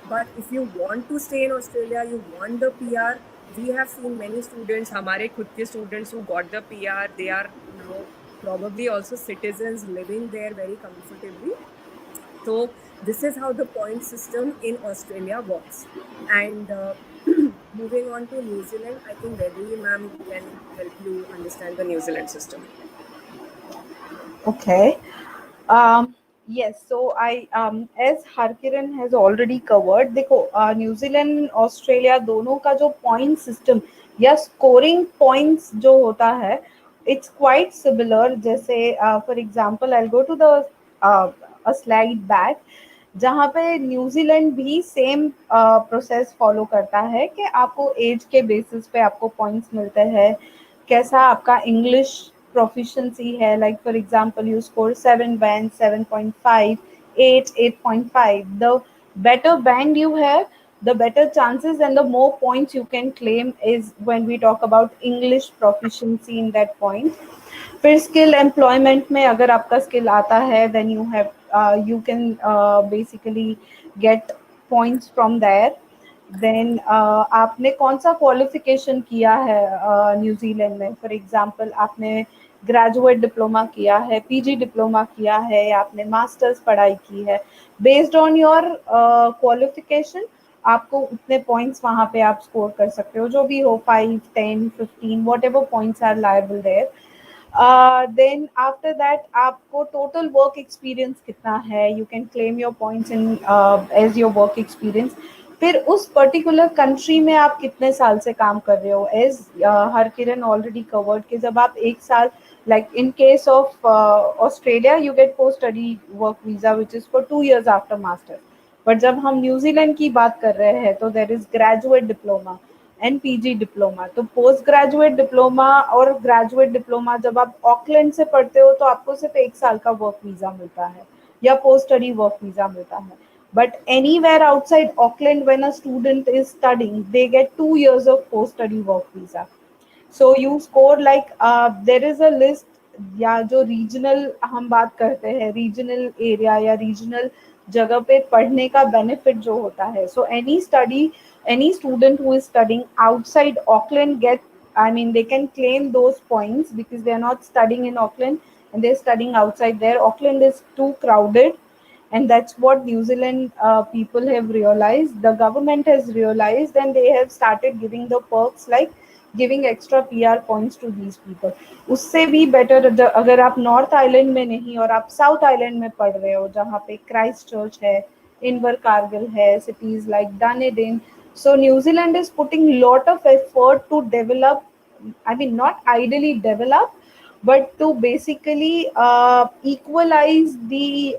But if you want to stay in Australia, you want the PR, we have seen many students, हमारे खुद के students who got the PR, they are now probably also citizens living there very comfortably. So this is how the point system in Australia works. And moving on to New Zealand, I think Vedri ma'am can help you understand the New Zealand system. Okay. Um, yes, so I as Harkiran has already covered, देखो New Zealand Australia दोनों का जो point system या scoring points जो होता है, it's quite similar. जैसे for example I go to the uh slide back, जहाँ पे न्यूजीलैंड भी सेम प्रोसेस फॉलो करता है कि आपको एज के बेसिस पे आपको पॉइंट्स मिलते हैं, कैसा आपका इंग्लिश proficiency है. Like for example, you score 7 band, 7.5, 8, 8.5. The better band you have, the better chances and the more points you can claim is when we talk about English proficiency in that point. फिर skill employment में अगर आपका skill आता है, then you can basically get points from there. Then आपने कौन सा qualification किया है न्यूजीलैंड में. फॉर एग्जांपल आपने ग्रेजुएट डिप्लोमा किया है, पीजी डिप्लोमा किया है, या आपने मास्टर्स पढ़ाई की है. बेस्ड ऑन योर क्वालिफिकेशन आपको उतने पॉइंट्स वहाँ पे आप स्कोर कर सकते हो, जो भी हो, 5, 10, 15, whatever points are liable there. Then after that आपको टोटल वर्क एक्सपीरियंस कितना है, you can claim your points in as your work experience. फिर उस पर्टिकुलर कंट्री में आप कितने साल से काम कर रहे हो. एज हरकिरण ऑलरेडी कवर्ड कि जब आप एक साल, like in case of Australia you get post study work visa which is for 2 years after master. But जब हम न्यूजीलैंड की बात कर रहे हैं तो there is graduate diploma and PG diploma. तो पोस्ट ग्रेजुएट डिप्लोमा और ग्रेजुएट डिप्लोमा जब आप ऑकलैंड से पढ़ते हो तो आपको सिर्फ 1 साल का वर्क वीजा मिलता है या पोस्ट स्टडी वर्क वीजा मिलता है. But anywhere outside Auckland, when a student is studying, they get 2 years of post-study work visa. So you score like there is a list, या जो रीजनल हम बात करते हैं, रीजनल एरिया या regional जगह पे पढ़ने का बेनिफिट जो होता है. सो any student who is studying outside Auckland get, I mean they can claim those points because they are not studying in Auckland and they're studying outside there. Auckland is too crowded, and that's what New Zealand people have realized, the government has realized, and they have started giving the perks like giving extra PR points to these people. उससे भी better अगर आप north island में नहीं और आप south island में पढ़ रहे हो, जहाँ पे क्राइस्ट चर्च है, इनवर कारगिल है, cities like Dunedin. So New Zealand is putting lot of effort to develop, I mean not ideally develop, but to basically equalize the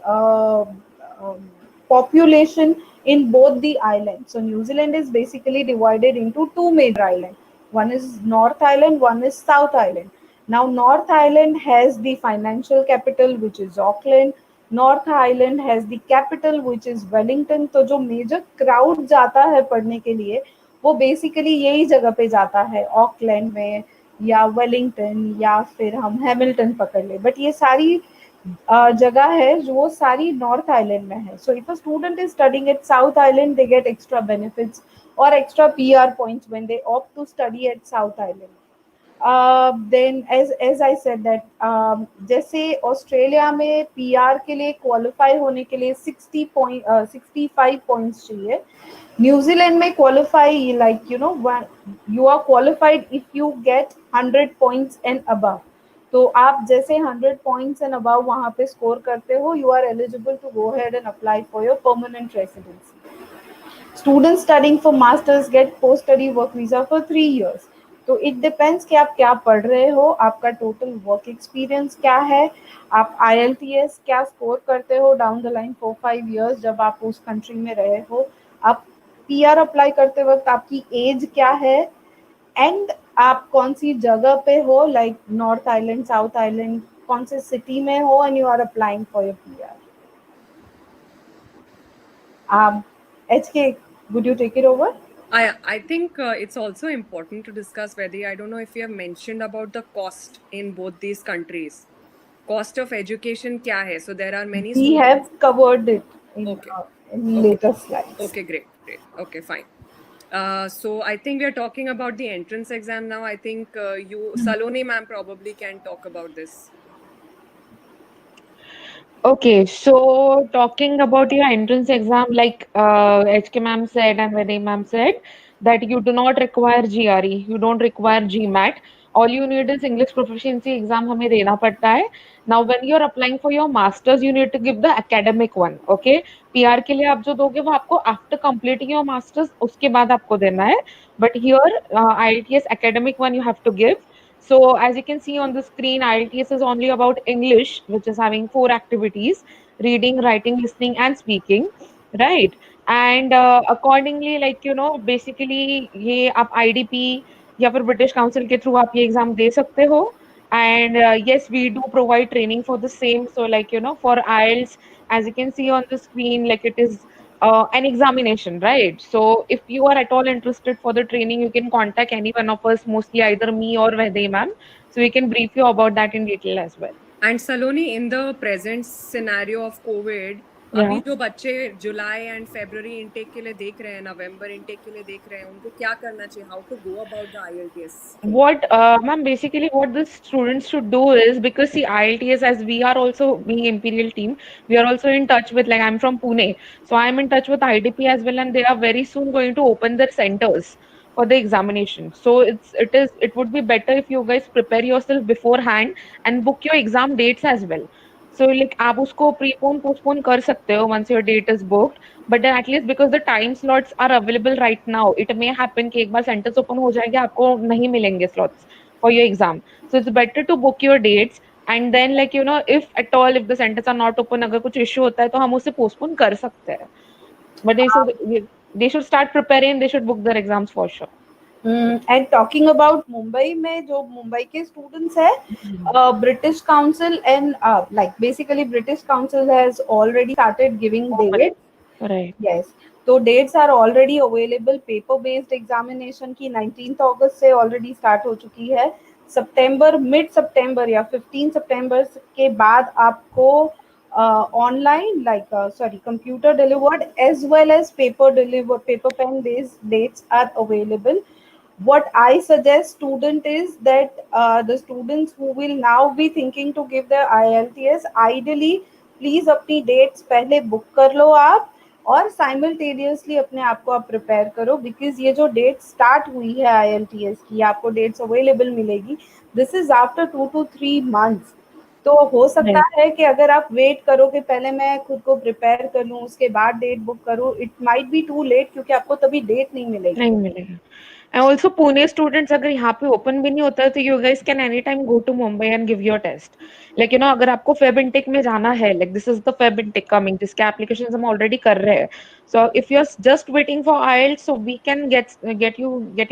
population in both the islands. So New Zealand is basically divided into two major islands. One is North Island, one is South Island. Now North Island has the financial capital which is Auckland. North Island has the capital which is Wellington. तो जो major crowd जाता है पढ़ने के लिए वो basically यही जगह पे जाता है, ऑकलैंड में या वेलिंगटन या फिर हम हैमिल्टन पकड़ ले. बट ये सारी जगह है जो वो सारी नॉर्थ आइलैंड में है. So if a student is studying at south island they get extra benefits और extra PR points when they opt to study at south island. Then as I said that जैसे Australia में PR के लिए qualify होने के लिए 65 points चाहिए. New Zealand में qualify like you are qualified if you get 100 points and above. तो आप जैसे 100 पॉइंट्स एंड अबव वहाँ पे स्कोर करते हो, you are eligible to go ahead and apply for your permanent residency. Students studying for masters get post study work visa for 3 years. तो it depends कि आप क्या पढ़ रहे हो, आपका टोटल वर्क एक्सपीरियंस क्या है, आप IELTS क्या स्कोर करते हो डाउन द लाइन 4-5 years जब आप उस कंट्री में रहे हो, आप PR अप्लाई करते वक्त आपकी एज क्या है, एंड आप कौन सी जगह पे हो, like North Island, South Island, कौन से सिटी में हो, and you are applying for your PR. HK, would you take it over? I think it's also important to discuss whether I don't know if you have mentioned about the cost in both these countries. Cost of education kya hai? So there are many We students. have covered it Okay. in Okay. later slides. Okay, great, great. Okay, fine. So I think we are talking about the entrance exam now. I think Saloni ma'am probably can talk about this. Okay, so talking about your entrance exam, like HK ma'am said and Vedi ma'am said, that you do not require GRE, you don't require GMAT. All you need is English proficiency exam हमें देना पड़ता है. Now, when you're applying for your masters, you need to give the academic one. Okay, PR के लिए आप जो दोगे वो आपको after completing your masters उसके बाद आपको देना है. But here, IELTS academic one you have to give. So as you can see on the screen, IELTS is only about English, which is having four activities: reading, writing, listening, and speaking, right? And accordingly, like basically ये आप IDP या फिर British Council के through आप ये exam दे सकते हो. And yes, we do provide training for the same. So like for IELTS, as you can see on the screen, like it is an examination, right? So if you are at all interested for the training, you can contact any one of us, mostly either me or Vaidehi ma'am. So we can brief you about that in detail as well. And Saloni, in the present scenario of COVID, अभी Yeah. जो बच्चे जुलाई and February intake के लिए देख रहे हैं, नवंबर intake के लिए देख रहे हैं, उनको क्या करना चाहिए? How to go about the IELTS? What, ma'am, basically what the students should do is, because see, IELTS, as we are also being Imperial team, we are also in touch with, like, I'm from Pune, so I'm in touch with IDP as well, and they are very soon going to open their centers for the examination. So it would be better if you guys prepare yourself beforehand and book your exam dates as well. So like आप उसको prepone postpone कर सकते हो once your date is booked, but then at least because the time slots are available right now, it may happen कि एक बार centers open हो जाएंगे आपको नहीं मिलेंगे slots for your exam. So it's better to book your dates, and then like if at all if the centers are not open, अगर कुछ issue होता है तो हम उसे postpone कर सकते हैं. But they should start preparing. They should book their exams for sure. And talking about Mumbai में जो मुंबई के स्टूडेंट्स है British Council and like basically British Council has already started giving date. Right. Yes. तो dates are already available. Paper based examination की 19th अगस्त से already start हो चुकी है. सितंबर मिड सितंबर या 15 सितंबर के बाद आपको online like sorry computer delivered as well as paper delivered paper pen based dates are available. What I suggest student is that the students who will now be thinking to give their IELTS, ideally please अपनी dates पहले book कर लो आप और simultaneously अपने आप को आप prepare करो, बिकॉज ये जो डेट स्टार्ट हुई है IELTS की आपको डेट्स अवेलेबल मिलेगी. This is after 2 to 3 months. तो हो सकता Right. है कि अगर आप वेट करो कि पहले मैं खुद को प्रिपेयर कर लूँ उसके बाद डेट बुक करूँ, it might be too late क्योंकि आपको तभी डेट नहीं मिलेगी. नहीं मिलेगा. And also Pune students अगर यहाँ पे open भी नहीं होता है तो you guys can anytime go to Mumbai and give your test. Like अगर आपको Feb intake में जाना है, like this is the Feb intake coming, जिसके applications हम already कर रहे हैं. So if you're just waiting for IELTS, so we can get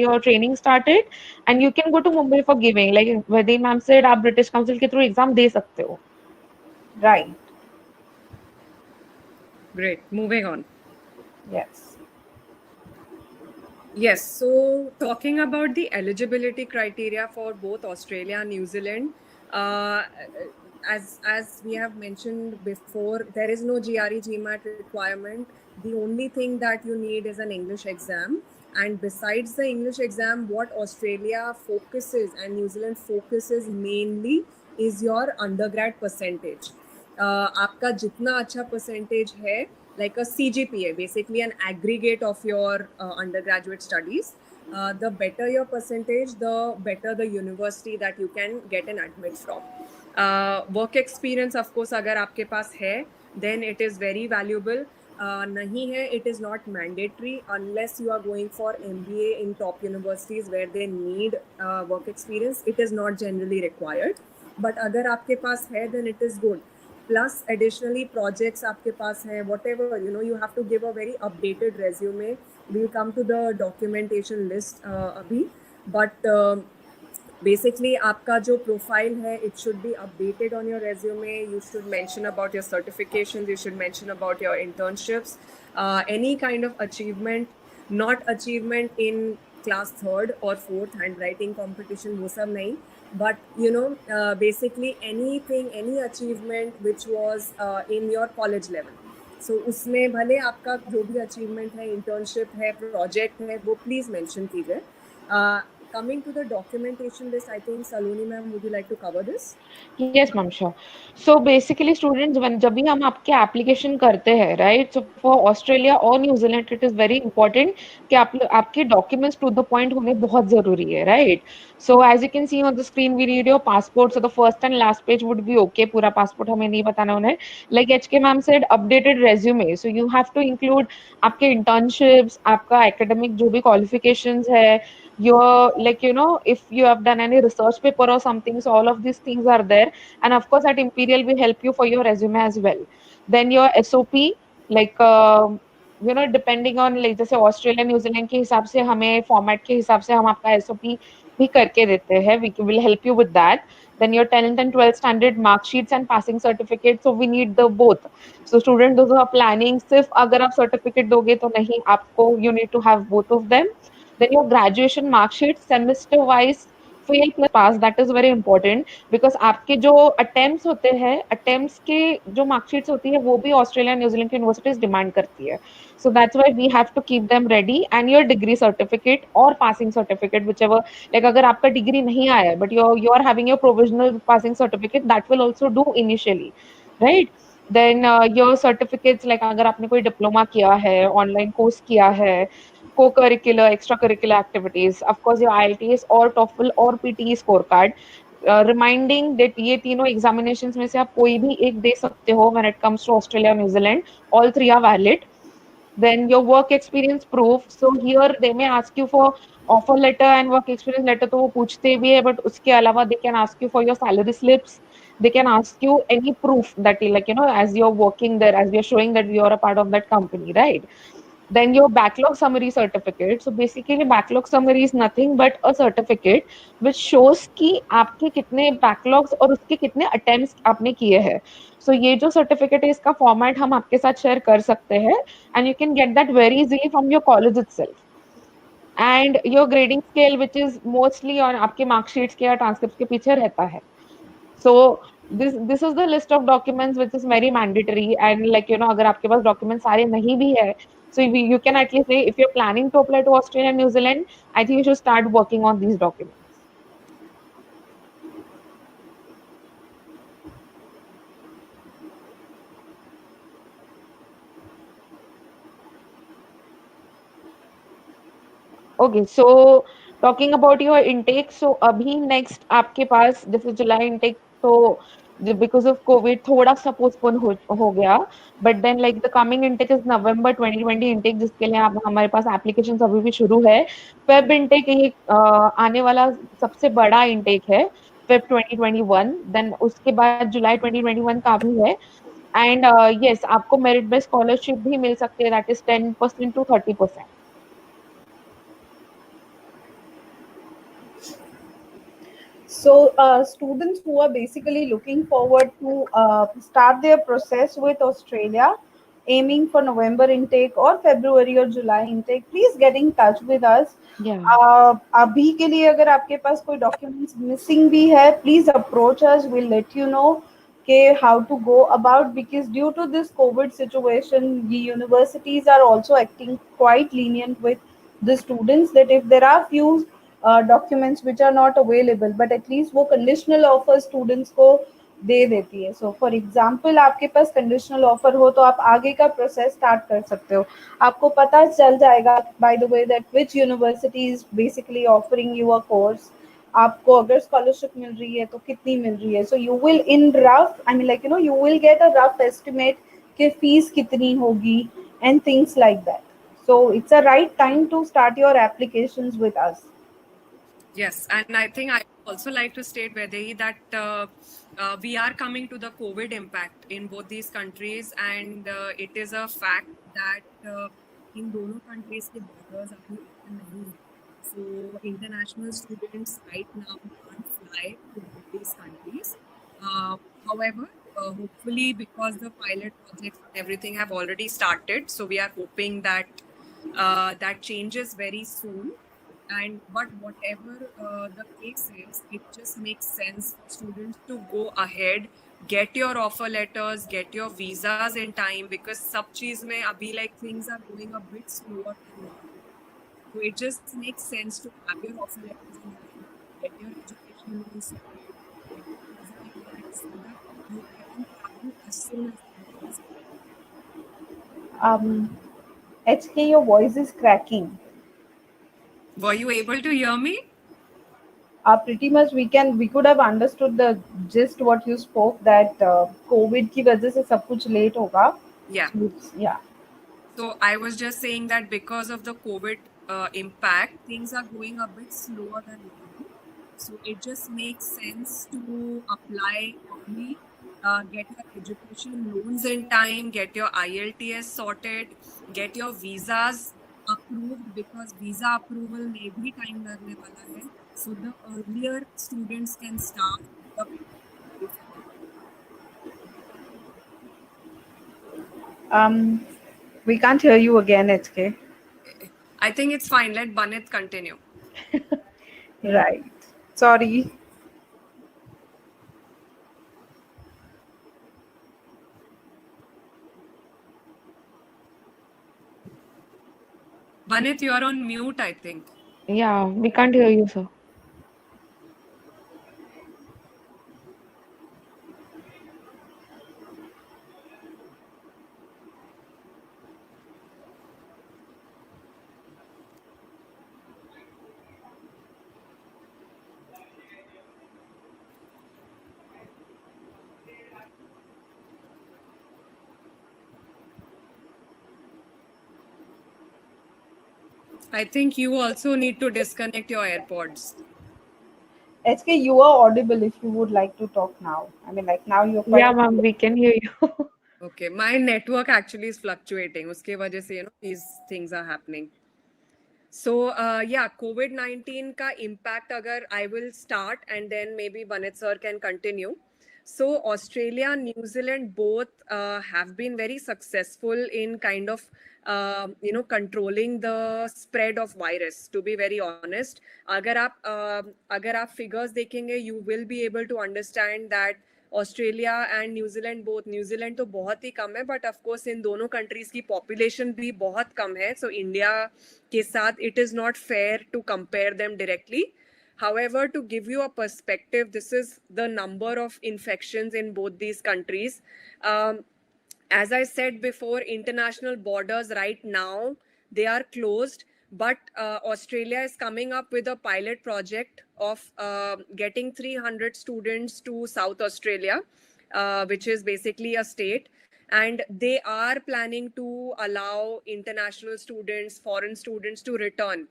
your training started, and you can go to Mumbai for giving. Like Vaidehi ma'am said, आप British Council के through exam दे सकते हो. Right. Great. Moving on. Yes. Yes, so talking about the eligibility criteria for both Australia and New Zealand, as we have mentioned before, there is no GRE GMAT requirement. The only thing that you need is an English exam. And besides the English exam, what Australia focuses and New Zealand focuses mainly is your undergrad percentage. आपका जितना अच्छा percentage है, like a CGPA, basically an aggregate of your undergraduate studies. The better your percentage, the better the university that you can get an admit from. Work experience, of course, अगर आपके पास है, then it is very valuable. नहीं है, it is not mandatory unless you are going for MBA in top universities where they need work experience. It is not generally required. But अगर आपके पास है, then it is good. Plus additionally projects आपके पास हैं, whatever, you have to give a very updated resume. We'll come to the documentation list अभी, but basically आपका जो profile है, it should be updated on your resume. You should mention about your certifications, you should mention about your internships. any kind of achievement, not achievement in class third or fourth handwriting competition, वो सब नहीं, but basically anything, any achievement which was in your college level. So उसमें भले आपका जो भी achievement है, internship है, project है, वो please mention कीजिए. Coming to the documentation list, I think Saloni ma'am, would you like to cover this? Yes, ma'am, sure. So basically, students, when जब भी हम आपके application करते हैं, right? So for Australia or New Zealand, it is very important कि आपके documents to the point होने बहुत जरूरी है, right? So as you can see on the screen, we need your passport. So the first and last page would be okay. पूरा passport हमें नहीं बताना उन्हें. Like HK ma'am said, updated resume. So you have to include आपके internships, आपका academic जो भी qualifications है, your like if you have done any research paper or something, so all of these things are there. And of course at Imperial we help you for your resume as well. Then your SOP, like depending on like जैसे Australia New Zealand के हिसाब से हमें format के हिसाब से हम आपका एसओपी भी करके देते हैं. We will help you with that. Then your 10th and 12th standard mark sheets and passing certificates, so we need the both. So student those who are planning, सिर्फ अगर आप सर्टिफिकेट दोगे तो नहीं, आपको you need to have both of them. Then your graduation mark sheet semester wise, fail plus pass, that is very important because आपके जो attempts होते हैं, attempts के जो marksheets होती है वो भी ऑस्ट्रेलिया न्यूजीलैंड की यूनिवर्सिटीज डिमांड करती है. So that's why we have to keep them ready. And your degree certificate or passing certificate, whichever, like अगर आपका डिग्री नहीं आया but you are having your provisional passing certificate, that will also do initially, right? Then your certificates, like अगर आपने कोई diploma किया है, online course किया है, co-curricular, extracurricular activities, of course your IELTS or TOEFL or PTE scorecard, reminding that ये तीनों examinations में से आप कोई भी एक दे सकते हो when it comes to Australia New Zealand. All three are valid. Then your work experience proof, so here they may ask you for offer letter and work experience letter, तो वो पूछते भी है, but उसके अलावा they can ask you for your salary slips, they can ask you any proof that you, like as you're working there, as you're showing that you're a part of that company, right? Then your backlog summary certificate. So basically backlog summary is nothing but a certificate which shows कि आपके कितने backlogs और उसके कितने attempts आपने किए हैं. So ये जो certificate है इसका format हम आपके साथ share कर सकते हैं and you can get that very easily from your college itself. And your grading scale which is mostly on आपके marksheets के या transcripts के पीछे रहता है. So this is the list of documents which is very mandatory. And like अगर आपके पास documents सारे नहीं भी है, so you can at least say if you're planning to apply to Australia and New Zealand, I think you should start working on these documents. Okay, so talking about your intake, so अभी next आपके पास जैसे जुलाई intake, तो because of COVID थोड़ा सा postpone हो गया, but then like the coming intake is November 2020 intake, जिसके लिए आप हमारे पास applications अभी भी शुरू है. Feb intake ये आने वाला सबसे बड़ा intake है, Feb 2021. Then उसके बाद जुलाई 2021 का भी है. And yes, आपको merit based scholarship भी मिल सकती है, that is 10% to 30%. So, students who are basically looking forward to start their process with Australia, aiming for November intake or February or July intake, please get in touch with us. Yeah. अभी के लिए अगर आपके पास कोई documents missing भी है, please approach us. We'll let you know how to go about, because due to this COVID situation, the universities are also acting quite lenient with the students, that if there are few documents which are not available, but at least वो conditional offer students को दे देती है. So for example, आपके पास conditional offer हो तो आप आगे का process start कर सकते हो. आपको पता चल जाएगा by the way that which university is basically offering you a course. आपको अगर स्कॉलरशिप मिल रही है तो कितनी मिल रही है. So you will in rough, I mean like you will get a rough estimate कि फीस कितनी होगी and things like that. So it's a right time to start your applications with us. Yes, and I think I would also like to state, Vaidehi, that we are coming to the COVID impact in both these countries, and it is a fact that in दोनों countries के borders अभी open नहीं है. So international students right now can't fly to both these countries. However, hopefully, because the pilot projects and everything have already started, so we are hoping that that changes very soon. And but whatever the case is, it just makes sense for students to go ahead, get your offer letters, get your visas in time, because sab cheez mein abhi like things are going a bit slower than normal. So it just makes sense to have your offer letters in hand, get your education loan sorted, get your visa in hand, so that you can travel as soon as the borders open. HK, your voice is cracking. Were you able to hear me? Pretty much we could have understood the gist what you spoke, that COVID की वजह से सब कुछ late होगा. Yeah. So yeah. So I was just saying that because of the COVID impact, things are going a bit slower than normal. So it just makes sense to apply early, get your education loans in time, get your IELTS sorted, get your visas approved, because visa approval may भी time लगने वाला है. So the earlier students can start, the better it will be for them. We can't hear you again, HK. I think it's fine. Let Banit continue. Right. Sorry. Banit, you are on mute, I think. Yeah, we can't hear you, sir. I think you also need to disconnect your AirPods. HK, you are audible if you would like to talk now. I mean, like now you're quite Yeah, ma'am, clear. we can hear you. Okay, my network actually is fluctuating. Uske wajah se, these things are happening. So yeah, COVID-19 ka impact agar I will start and then maybe Banit sir can continue. So Australia, New Zealand both have been very successful in kind of controlling the spread of virus. To be very honest, अगर आप figures देखेंगे, you will be able to understand that Australia and New Zealand both, New Zealand तो बहुत ही कम है, but of course in दोनों countries की population भी बहुत कम है, सो इंडिया के साथ it is not fair to compare them directly. However, to give you a perspective, this is the number of infections in both these countries. As I said before, international borders right now, they are closed, but Australia is coming up with a pilot project of getting 300 students to South Australia, which is basically a state. And they are planning to allow international students, foreign students to return.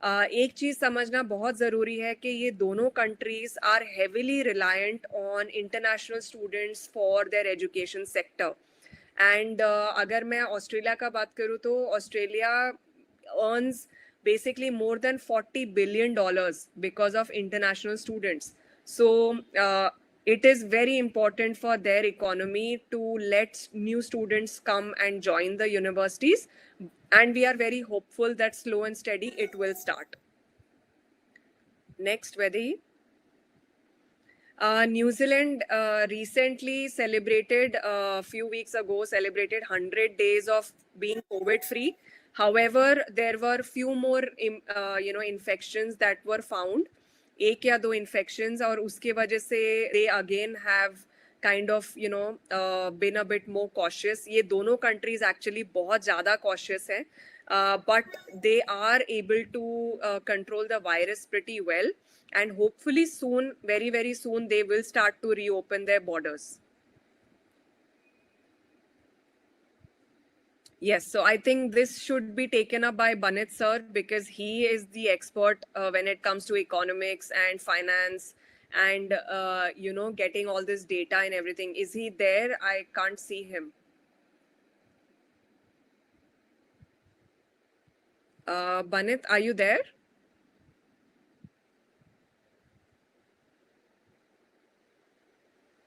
एक चीज समझना बहुत ज़रूरी है कि ये दोनों countries are heavily reliant on international students for their education sector. And अगर मैं ऑस्ट्रेलिया का बात करूँ तो Australia earns basically more than $40 billion because of international students. So it is very important for their economy to let new students come and join the universities. And we are very hopeful that slow and steady it will start. Next, Vedi. New Zealand recently celebrated a few weeks ago, celebrated 100 days of being COVID free. However, there were few more infections that were found. एक या दो infections, और उसके वजह से they again have kind of been a bit more cautious. ये दोनों countries actually बहुत ज़्यादा cautious हैं, but they are able to control the virus pretty well. And hopefully soon, very, very soon, they will start to reopen their borders. Yes, so I think this should be taken up by Banit sir, because he is the expert when it comes to economics and finance and, getting all this data and everything. Is he there? I can't see him. Banit, are you there?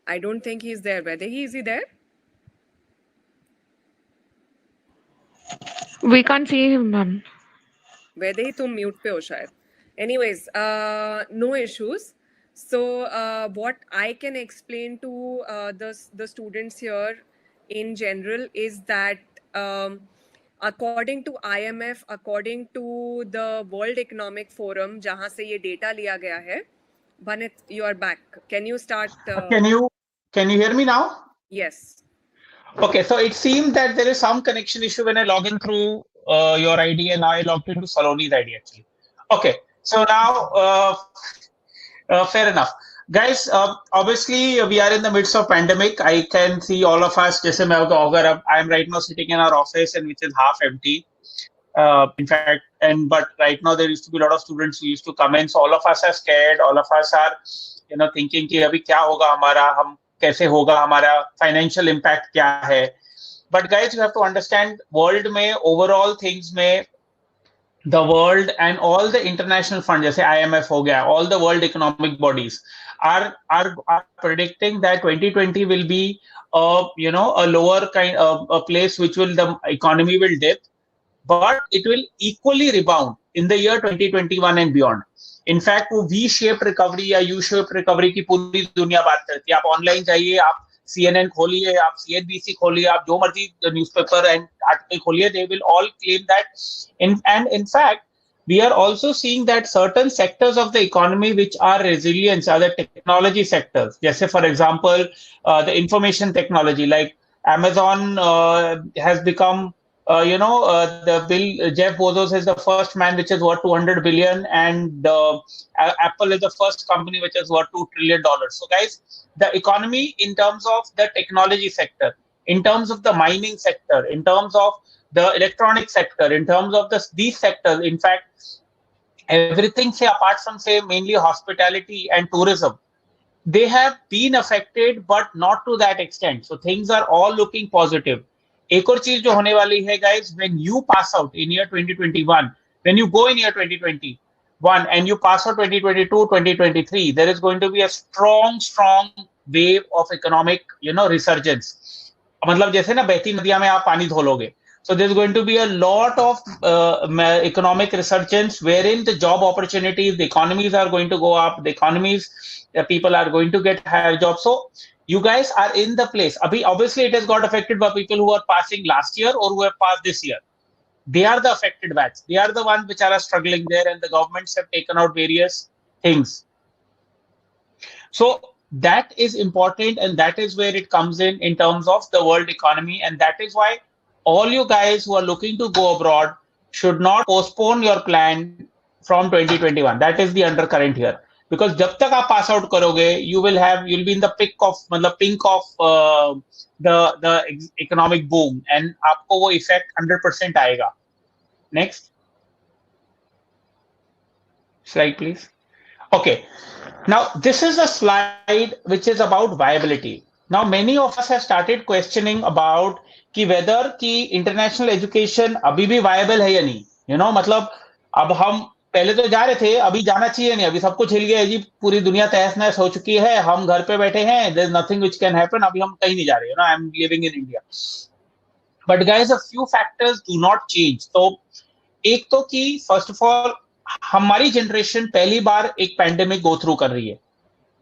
I don't think he's there. Is he there? We can't see him, ma'am. वैदे ही तुम mute पे हो शायद. Anyways, no issues. So what I can explain to the students here in general is that according to IMF, according to the World Economic Forum, जहाँ से ये data लिया गया है, Banit, you are back. Can you start? Can you hear me now? Yes. Okay, so it seems that there is some connection issue when I log in through your ID, and now I logged into Saloni's ID actually. Okay, so now fair enough, guys. Obviously, we are in the midst of pandemic. I can see all of us. जैसे मैं अगर I am right now sitting in our office and which is half empty. In fact, but right now there used to be a lot of students who used to come in, so all of us are scared. All of us are, thinking कि अभी क्या होगा हमारा, हम कैसे होगा हमारा, financial impact क्या है. But guys, you have to understand, world में overall things में the world and all the international funds, जैसे IMF हो गया, all the world economic bodies are predicting that 2020 will be a lower kind of a place which will the economy will dip, but it will equally rebound in the year 2021 and beyond. In fact, वो V-shaped recovery या U-shaped recovery की पूरी दुनिया बात करती है. आप online जाइए, आप CNN खोलिए, आप CNBC खोलिए, आप जो मर्जी न्यूज़पेपर एंड आर्टिकल खोलिए, they will all claim that. In fact, we are also seeing that certain sectors of the economy which are resilient are the technology sectors. जैसे for example, the information technology, like Amazon has become Jeff Bezos is the first man which is worth 200 billion, and Apple is the first company which is worth $2 trillion. So, guys, the economy in terms of the technology sector, in terms of the mining sector, in terms of the electronic sector, in terms of these sectors, in fact, everything say apart from say mainly hospitality and tourism, they have been affected, but not to that extent. So things are all looking positive. एक और चीज जो होने वाली है guys, when you pass out in year 2021, when you go in year 2021 and you pass out 2022, 2023, there is going to be a strong wave of economic resurgence. मतलब जैसे ना बहती नदियां में आप पानी धो लोगे. So there's going to be a lot of economic resurgence wherein the job opportunities, the economies are going to go up, the economies, people are going to get higher jobs. So you guys are in the place. Obviously, it has got affected by people who are passing last year or who have passed this year. They are the affected batch. They are the ones which are struggling there, and the governments have taken out various things. So that is important, and that is where it comes in terms of the world economy, and that is why all you guys who are looking to go abroad should not postpone your plan from 2021. That is the undercurrent here, because जब तक आप pass out करोगे, you'll be in the pink of the economic boom, and आपको वो effect 100% आएगा. Next slide, please. Okay. Now, this is a slide which is about viability. Now, many of us have started questioning about कि whether कि international education अभी भी viable है या नहीं. मतलब अब हम पहले तो जा रहे थे, अभी जाना चाहिए नहीं, अभी सब कुछ हिल गया है जी, पूरी दुनिया तहस नहस हो चुकी है, हम घर पे बैठे हैं, there's nothing which can happen, अभी हम कहीं नहीं जा रहे. I'm living in India. But guys, a few factors do not change. तो एक तो कि first of all, हमारी जनरेशन पहली बार एक पैंडेमिक गो थ्रू कर रही है,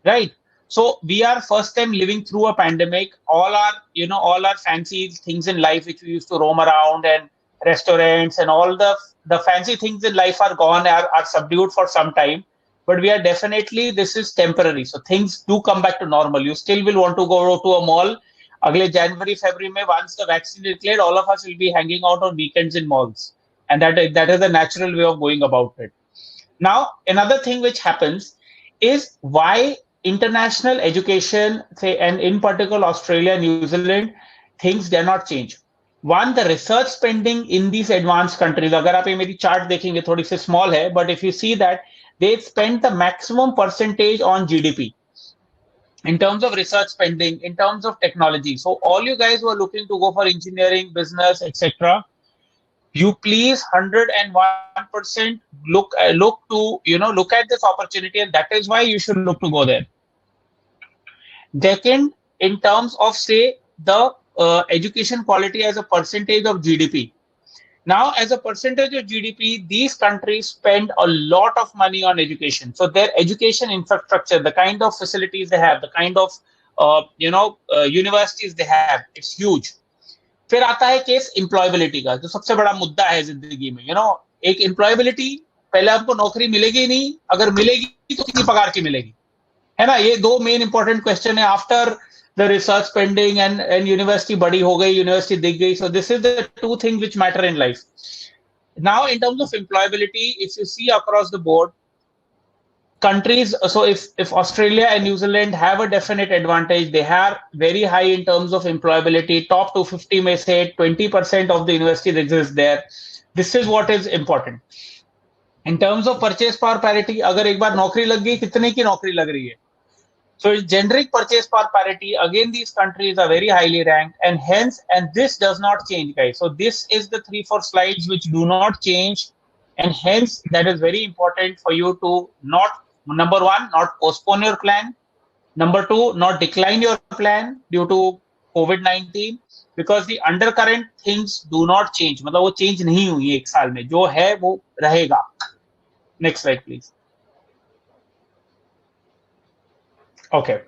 right? So we are first time living through a pandemic. All our fancy things in life which we used to roam around, and restaurants and all the fancy things in life are gone, are subdued for some time. But we are definitely, this is temporary. So things do come back to normal. You still will want to go to a mall. अगले January, February में once the vaccine is declared, all of us will be hanging out on weekends in malls. And that is the natural way of going about it. Now, another thing which happens is why international education, say, and in particular Australia, New Zealand, things dare not change. One, the research spending in these advanced countries, अगर आप ये मेरी chart देखेंगे, थोड़ी सी small है, but if you see that, they spend the maximum percentage on GDP. In terms of research spending, in terms of technology. So all you guys who are looking to go for engineering, business, etc., you please 101% look at this opportunity, and that is why you should look to go there. Second, in terms of say the education quality as a percentage of GDP. Now, as a percentage of GDP, these countries spend a lot of money on education. So their education infrastructure, the kind of facilities they have, the kind of universities they have, it's huge. फिर आता है case employability का, जो सबसे बड़ा मुद्दा है जिंदगी में. एक एम्प्लॉयबिलिटी, पहले आपको नौकरी मिलेगी ही नहीं, अगर मिलेगी तो कितनी पगार की मिलेगी, है ना. ये दो मेन इंपॉर्टेंट क्वेश्चन है after the research pending and university बड़ी हो गई, यूनिवर्सिटी दिख गई. So this is the two thing which matter in life. Now, in terms of employability, if you see across the board, countries, so if Australia and New Zealand have a definite advantage, they are very high in terms of employability. Top 250 may say 20% of the universities exist there. This is what is important. In terms of purchase power parity, अगर एक बार नौकरी लग गई, कितने की नौकरी लग रही है? So generic purchase power parity, again, these countries are very highly ranked, and hence, and this does not change, guys. So this is the 3-4 slides which do not change, and hence that is very important for you to not, number one, not postpone your plan. Number two, not decline your plan due to COVID-19, because the undercurrent things do not change. मतलब वो change नहीं हुई एक साल में, जो है वो रहेगा. Next slide, please. Okay.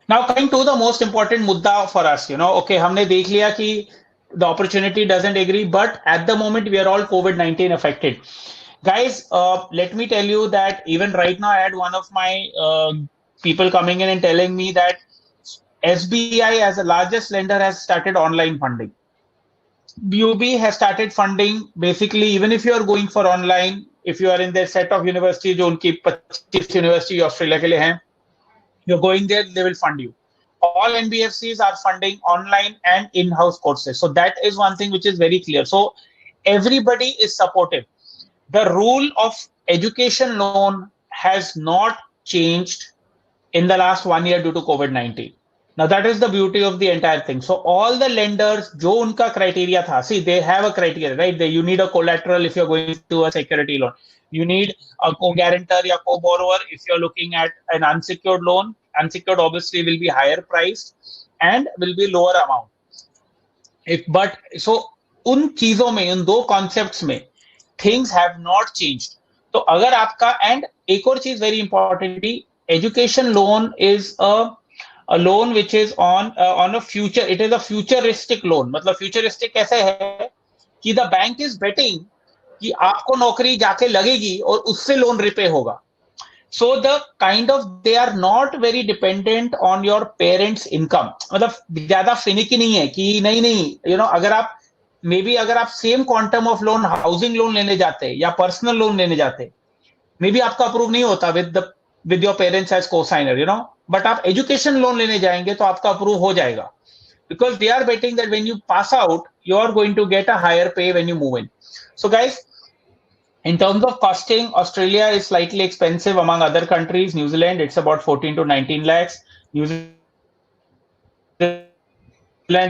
Now coming to the most important mudda for us, okay, हमने देख लिया कि the opportunity doesn't agree, but at the moment we are all COVID-19 affected. Guys, let me tell you that even right now I had one of my people coming in and telling me that SBI as the largest lender has started online funding. BOB has started funding basically, even if you are going for online, if you are in their set of university, जो उनकी 25 university Australia के लिए हैं, you're going there, they will fund you. All NBFCs are funding online and in-house courses. So that is one thing which is very clear. So everybody is supportive. The rule of education loan has not changed in the last 1 year due to COVID-19. Now that is the beauty of the entire thing. So all the lenders, जो उनका criteria था, see, they have a criteria, right? You need a collateral if you're going to a security loan. You need a co-guarantor or co-borrower if you're looking at an unsecured loan. Unsecured obviously will be higher priced and will be lower amount. But so उन चीजों में, उन दो concepts में, things have not changed. तो अगर आपका, and एक और चीज very importantly, education loan is a loan which is on a future, it is a futuristic loan. मतलब futuristic कैसे है कि the bank is betting कि आपको नौकरी जाके लगेगी और उससे लोन रिपे होगा. So the kind of, they are not very dependent on your parents' income. मतलब ज्यादा फिनिकी नहीं है कि नहीं अगर आप अगर आप same quantum of loan housing loan लेने जाते या पर्सनल लोन लेने जाते, मे बी आपका अप्रूव नहीं होता with your parents as co-signer, but आप एजुकेशन लोन लेने जाएंगे तो आपका अप्रूव हो जाएगा, because they are betting that when you pass out, you are going to get a higher pay when you move in. So guys, in terms of costing, Australia is slightly expensive among other countries. New Zealand, it's about 14 to 19 lakhs. New Zealand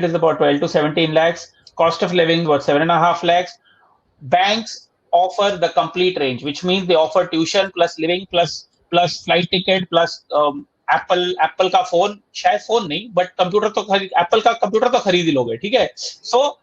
is about 12 to 17 lakhs. Cost of living about 7.5 lakhs. Banks offer the complete range, which means they offer tuition plus living plus flight ticket plus Apple का phone, शायद phone नहीं but computer तो Apple का computer तो खरीद ही लोगे, ठीक है. So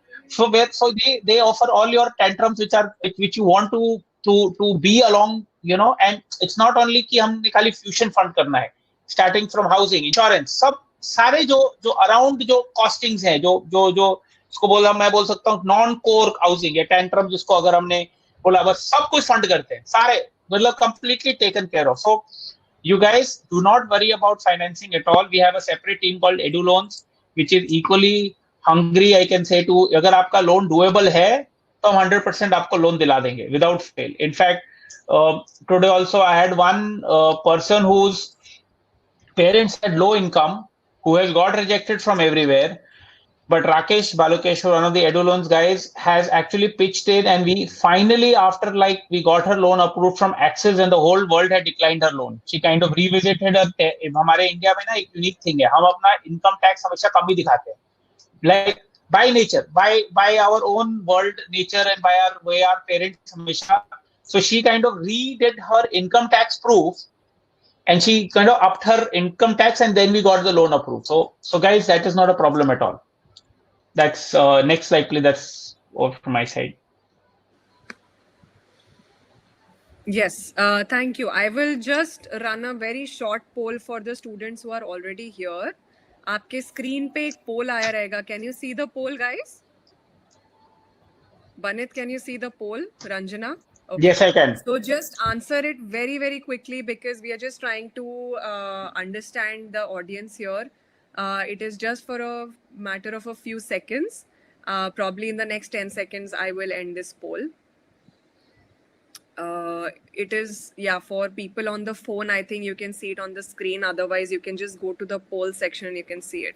they offer all your tantrums which you want to be along, and it's not only कि हमने खाली फ्यूशन फंड करना है, starting from housing, insurance, सब सारे जो अराउंड जो कॉस्टिंग्स हैं, जो इसको मैं बोल सकता हूँ नॉन कोर हाउसिंग या टेंट्रम, जिसको अगर हमने बोला बस सब कुछ फंड करते हैं सारे, मतलब completely taken care of. So you guys do not worry about financing at all. We have a separate team called Edu Loans, which is equally hungry, I can say, to अगर आपका loan doable है तो हम 100% आपको loan दिला देंगे without fail. In fact, today also I had one person whose parents had low income, who has got rejected from everywhere. But Rakesh Balukeshwar, one of the Edu Loans guys, has actually pitched in, and we finally, after we got her loan approved from Axis, and the whole world had declined her loan. She kind of revisited her. हमारे India में ना एक unique thing है, हम अपना income tax हमेशा कम ही दिखाते हैं, like by nature, by our own world nature, and by our way our parents हमेशा. So she kind of redid her income tax proof, and she kind of upped her income tax, and then we got the loan approved. So guys, that is not a problem at all. That's next slide, please. That's all from my side. Yes, thank you. I will just run a very short poll for the students who are already here. आपके screen पे एक poll आया रहेगा. Can you see the poll, guys? Banit, can you see the poll? Ranjana? Okay. Yes, I can. So just answer it very, very quickly because we are just trying to understand the audience here. It is just for a matter of a few seconds. Probably in the next 10 seconds, I will end this poll. It is, yeah, for people on the phone, I think you can see it on the screen. Otherwise, you can just go to the poll section and you can see it.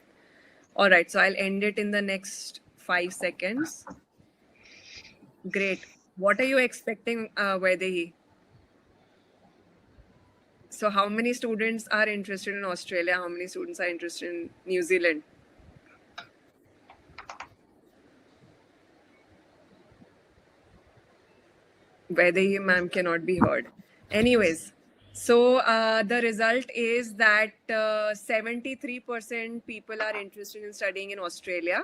All right, so I'll end it in the next 5 seconds. Great. What are you expecting, Vaidehi? So how many students are interested in Australia? How many students are interested in New Zealand? Vaidehi ma'am cannot be heard. Anyways, so the result is that 73% people are interested in studying in Australia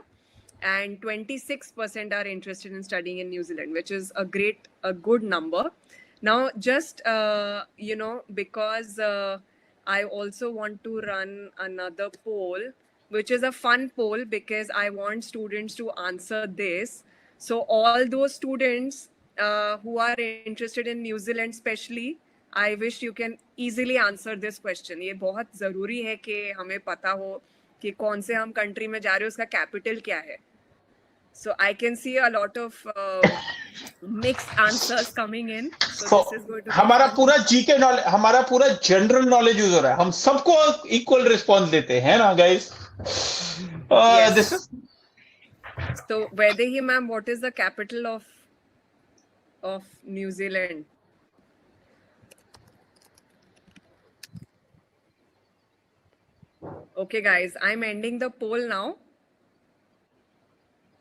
and 26% are interested in studying in New Zealand, which is a good number. Now, just, because I also want to run another poll, which is a fun poll because I want students to answer this. So all those students who are interested in New Zealand especially, I wish you can easily answer this question. ये बहुत ज़रूरी है कि हमें पता हो कि कौन से हम कंट्री में जा रहे हैं, उसका कैपिटल क्या है. So I can see a lot of mixed answers coming in. So this is going to be हमारा fun. पूरा जीके नॉलेज, हमारा पूरा जनरल नॉलेज यूज हो रहा है. हम सबको इक्वल रिस्पॉन्स देते हैं ना guys. Yes. This is So Vaidehi ma'am, what is the capital of New Zealand? Okay, guys, I'm ending the poll now.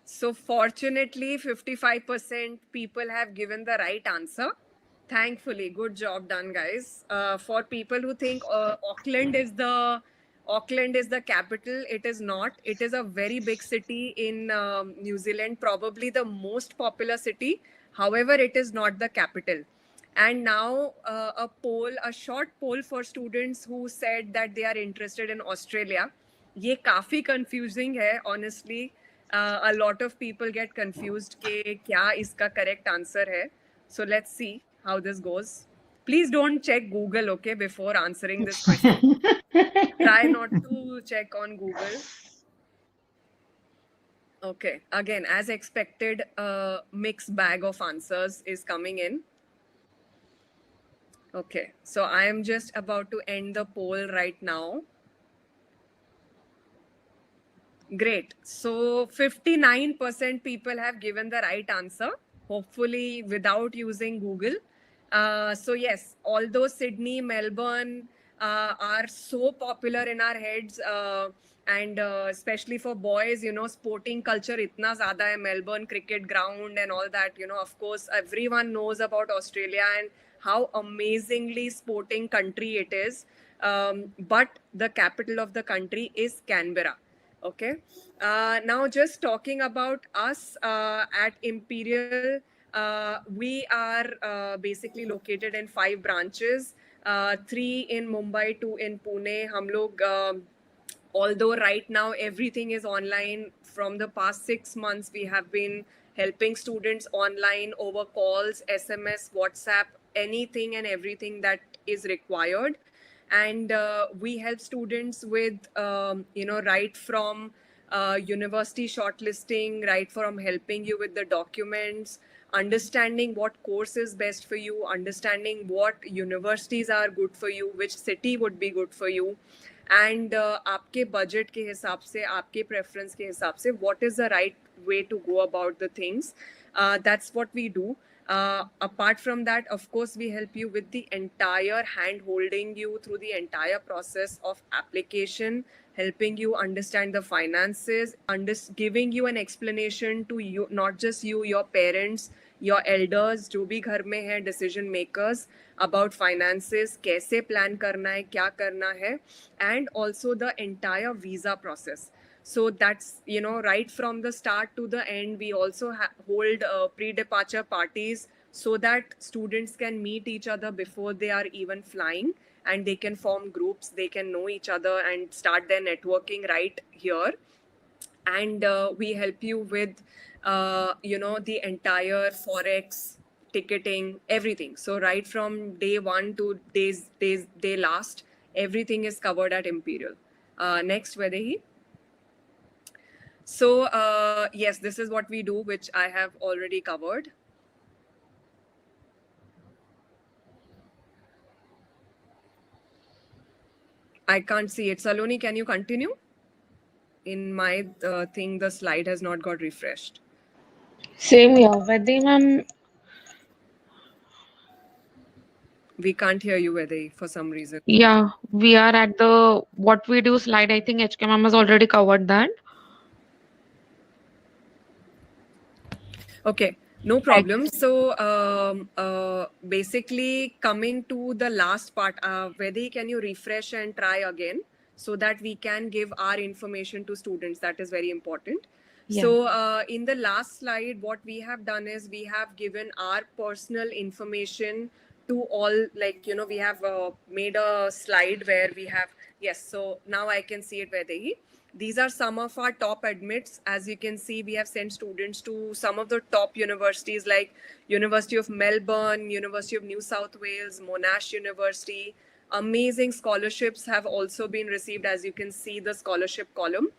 So fortunately, 55% people have given the right answer. Thankfully, good job done, guys. For people who think Auckland is the capital, it is not. It is a very big city in New Zealand, probably the most popular city. However, it is not the capital. And now a short poll for students who said that they are interested in Australia. ये काफी confusing है, honestly. A lot of people get confused कि क्या इसका correct answer है. So let's see how this goes. Please don't check Google, okay, before answering this question. Try not to check on Google. Okay, again, as expected, a mixed bag of answers is coming in. Okay, so I am just about to end the poll right now. Great. So 59% people have given the right answer, hopefully without using Google. So yes, although Sydney, Melbourne are so popular in our heads, and especially for boys, sporting culture itna zyada hai, Melbourne cricket ground and all that, of course, everyone knows about Australia and how amazingly sporting country it is. But the capital of the country is Canberra. Okay. Now, just talking about us at Imperial, we are basically located in 5 branches, 3 in Mumbai, 2 in Pune. Hum log, although right now everything is online, from the past 6 months, we have been helping students online over calls, SMS, WhatsApp, anything and everything that is required. And we help students with right from university shortlisting, right from helping you with the documents, understanding what course is best for you, understanding what universities are good for you, which city would be good for you, and आपके budget के हिसाब से, आपके preference के हिसाब से, what is the right way to go about the things. That's what we do. Apart from that, of course, we help you with the entire hand holding you through the entire process of application, helping you understand the finances, giving you an explanation to you, not just you, your parents, your elders जो भी घर में हैं, decision makers about finances, कैसे plan करना है, क्या करना है, and also the entire visa process. So that's, you know, right from the start to the end. We also hold pre-departure parties so that students can meet each other before they are even flying, and they can form groups, they can know each other and start their networking right here. And we help you with you know, the entire forex, ticketing, everything. So right from day one to day last, everything is covered at Imperial. Next, Vedehi. So yes, this is what we do, which I have already covered. I can't see it. Saloni, can you continue? In my thing, the slide has not got refreshed. Same here. Vaidehi ma'am, We can't hear you, Vedehi, for some reason. yeah, we are at the what we do slide. I think HK ma'am has already covered that. Okay, no Right. problem. So basically, coming to the last part, Vedi, can you refresh and try again so that we can give our information to students? That is very important. Yeah. So in the last slide, what we have done is we have given our personal information to all, like, you know, we have made a slide where we have, yes, so now I can see it, Vaidehi. These are some of our top admits. As you can see, we have sent students to some of the top universities like University of Melbourne, University of New South Wales, Monash University. Amazing scholarships have also been received, as you can see the scholarship column.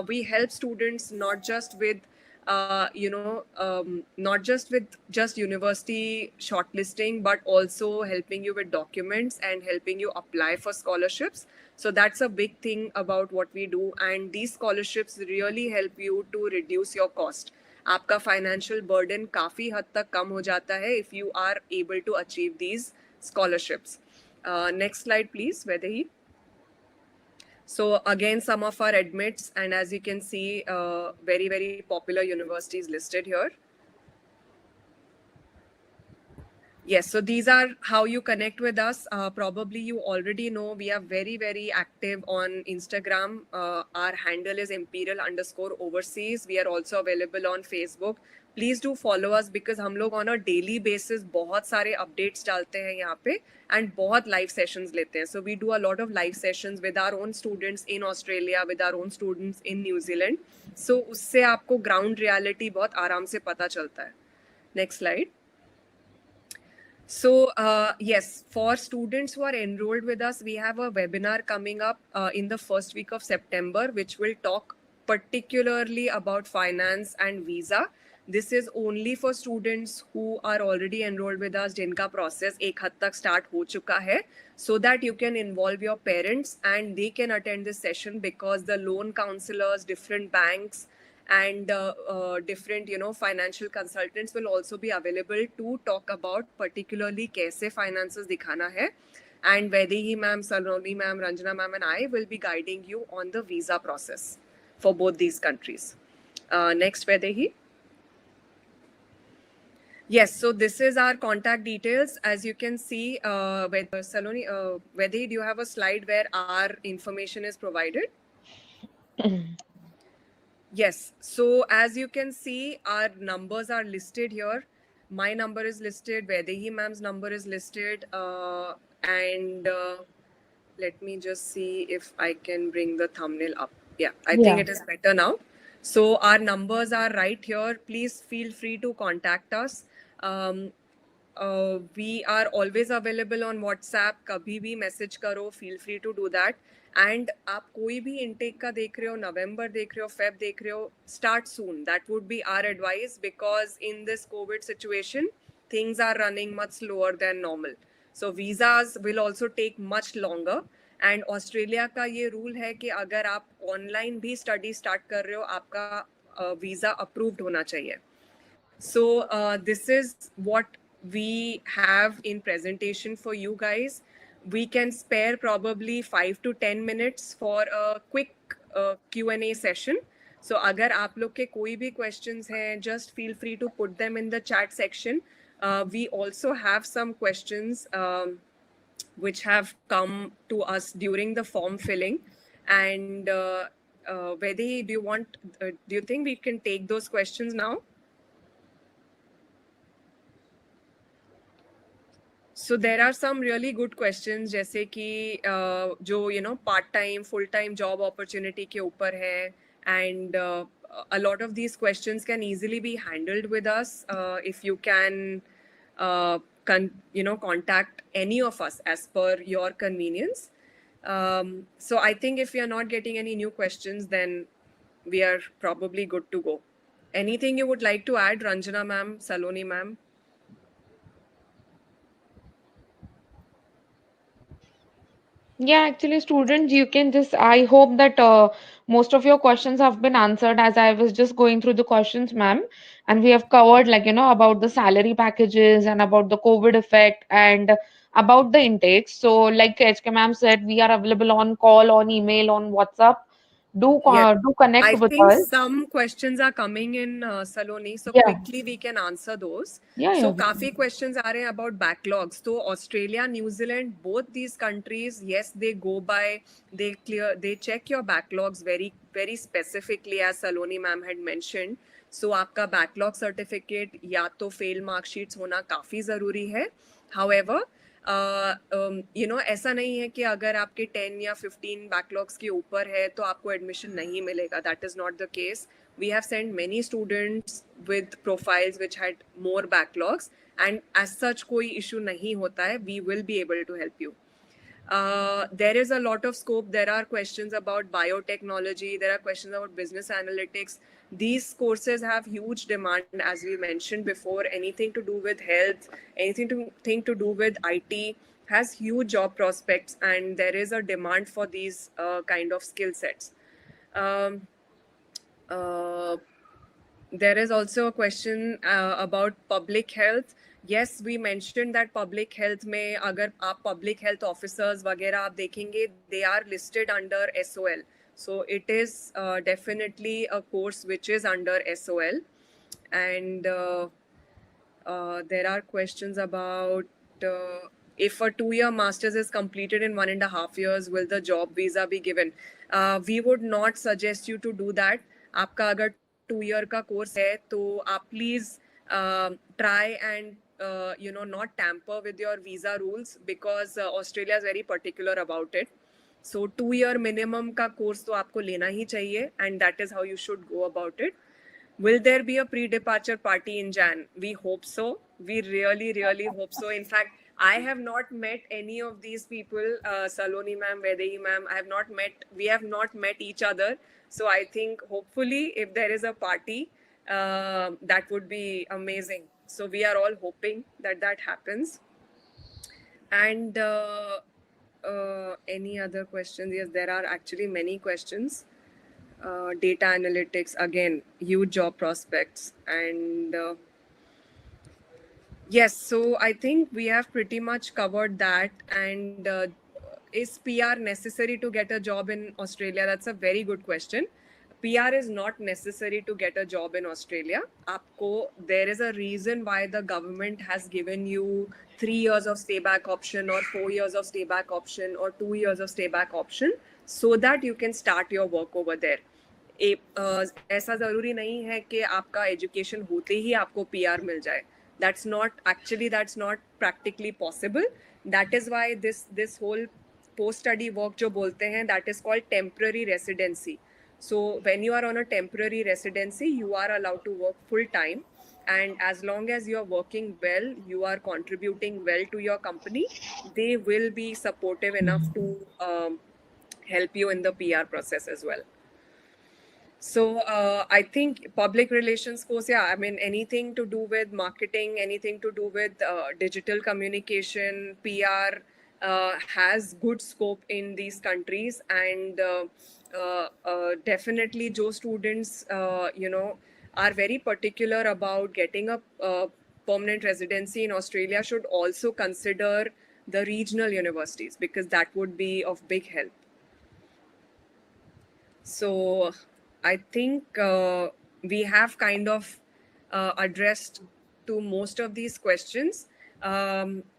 We help students not just with not just with just university shortlisting, but also helping you with documents and helping you apply for scholarships. So that's a big thing about what we do, and these scholarships really help you to reduce your cost. आपका financial burden काफी हद तक कम हो जाता है if you are able to achieve these scholarships. Next slide, please, Vedahi. So again, some of our admits, and as you can see, very, very popular universities listed here. Yes, so these are how you connect with us. Probably you already know we are very, very active on Instagram. Our handle is imperial_overseas. We are also available on Facebook. Please do follow us because हम लोग on a daily basis बहुत सारे updates डालते हैं यहाँ पे and बहुत live sessions लेते हैं. So we do a lot of live sessions with our own students in Australia, with our own students in New Zealand. So उससे आपको ground reality बहुत आराम से पता चलता है. Next slide. So yes, for students who are enrolled with us, we have a webinar coming up in the first week of September, which will talk particularly about finance and visa. This is only for students who are already enrolled with us, जिनका process एक हद तक start हो चुका है, so that you can involve your parents and they can attend this session because the loan counselors, different banks, and different, you know, financial consultants will also be available to talk about particularly kaise finances dikhana hai. And Vaidehi ma'am, Saloni ma'am, Ranjana ma'am and I will be guiding you on the visa process for both these countries. Next, Vaidehi. Yes, so this is our contact details. As you can see, Saloni, Vaidehi, do you have a slide where our information is provided? Yes. So as you can see, our numbers are listed here. My number is listed. Vedehi ma'am's number is listed. And let me just see if I can bring the thumbnail up. Yeah, I think Yeah. it is better now. So our numbers are right here. Please feel free to contact us. We are always available on WhatsApp. कभी भी message करो. Feel free to do that. And आप कोई भी intake का देख रहे हो, November देख रहे हो, Feb देख रहे हो, start soon. That would be our advice because in this COVID situation, things are running much slower than normal. So visas will also take much longer. And Australia का ये rule है कि अगर आप online भी study start कर रहे हो, आपका visa approved होना चाहिए. So this is what we have in presentation for you guys. We can spare probably 5 to 10 minutes for a quick Q&A session. So अगर आप लोग के कोई भी questions हैं, just feel free to put them in the chat section. We also have some questions which have come to us during the form filling. And Vedi, do you think we can take those questions now? So there are some really good questions जैसे कि जो part time full time job opportunity के ऊपर है, and a lot of these questions can easily be handled with us if you can contact any of us as per your convenience. So I think if we are not getting any new questions, then we are probably good to go. Anything you would like to add, Ranjana ma'am, Saloni ma'am? Yeah, actually, students, you can just, I hope that most of your questions have been answered as I was just going through the questions, ma'am. And we have covered, like, about the salary packages and about the COVID effect and about the intakes. So, like HK ma'am said, we are available on call, on email, on WhatsApp. Yes. Do connect I with think us. some questions are coming in, Saloni, so Yeah, quickly we can answer those. yeah, So, yeah. काफी questions are about backlogs. So, Australia, New Zealand, both these countries, yes, they go by, they check your backlogs very, very specifically, as Saloni ma'am had mentioned. So, आपका backlog certificate या तो fail mark sheets होना काफी जरूरी है. However, ऐसा नहीं है कि अगर आपके 10 या 15 बैकलॉग्स के ऊपर है तो आपको एडमिशन नहीं मिलेगा. That is not the case. We have send many students with profiles which had more backlogs, and as such कोई इशू नहीं होता है. वी विल बी एबल टू हेल्प यू. There is a lot of scope. There are questions about biotechnology. There are questions about business analytics. These courses have huge demand, as we mentioned before. Anything to do with health, anything to do with IT has huge job prospects, and there is a demand for these kind of skill sets. Um, uh, there is also a question about public health. Yes, we mentioned that public health में अगर आप public health officers वगैरह आप देखेंगे, they are listed under SOL. So it is definitely a course which is under SOL. And there are questions about if a 2-year master's is completed in 1.5 years, will the job visa be given? We would not suggest you to do that. आपका अगर 2 year का course है तो आप please try and not tamper with your visa rules, because Australia is very particular about it. So 2 year minimum का course तो आपको लेना ही चाहिए, and that is how you should go about it. Will there be a pre-departure party in Jan? We hope so. We really, really hope so. In fact, I have not met any of these people, Saloni ma'am, Vedehi ma'am. We have not met each other. So I think hopefully if there is a party, that would be amazing. So we are all hoping that that happens. And any other questions? Yes, there are actually many questions. Data analytics, again, huge job prospects. And yes, so I think we have pretty much covered that. And is PR necessary to get a job in Australia? That's a very good question. PR is not necessary to get a job in Australia. There is a reason why the government has given you 3 years of stay back option, or 4 years of stay back option, or 2 years of stay back option, so that you can start your work over there. ऐसा ज़रूरी नहीं है कि आपका education होते ही आपको PR मिल जाए. That's not practically possible. That is why this whole post study work जो बोलते हैं, that is called temporary residency. So when you are on a temporary residency, you are allowed to work full time, and as long as you are working well, you are contributing well to your company, they will be supportive enough to help you in the PR process as well. So I think public relations course, yeah, I mean, anything to do with marketing, anything to do with digital communication, PR has good scope in these countries. And definitely those students, are very particular about getting a permanent residency in Australia should also consider the regional universities, because that would be of big help. So I think we have kind of addressed to most of these questions.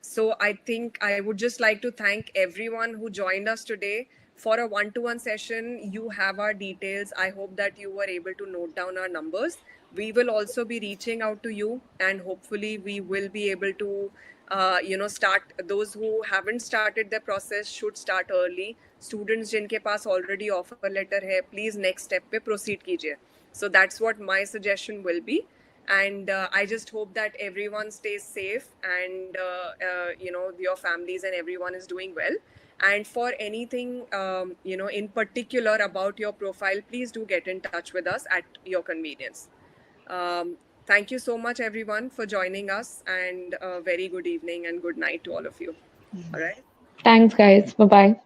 So I think I would just like to thank everyone who joined us today for a one-to-one session. You have our details. I hope that you were able to note down our numbers. We will also be reaching out to you, and hopefully we will be able to start. Those who haven't started their process should start early. Students जिनके पास already offer letter है, please next step पे proceed कीजिए. So that's what my suggestion will be. And I just hope that everyone stays safe, and your families and everyone is doing well. And for anything in particular about your profile, please do get in touch with us at your convenience. Thank you so much, everyone, for joining us, and a very good evening and good night to all of you. All right. Thanks, guys. Bye bye.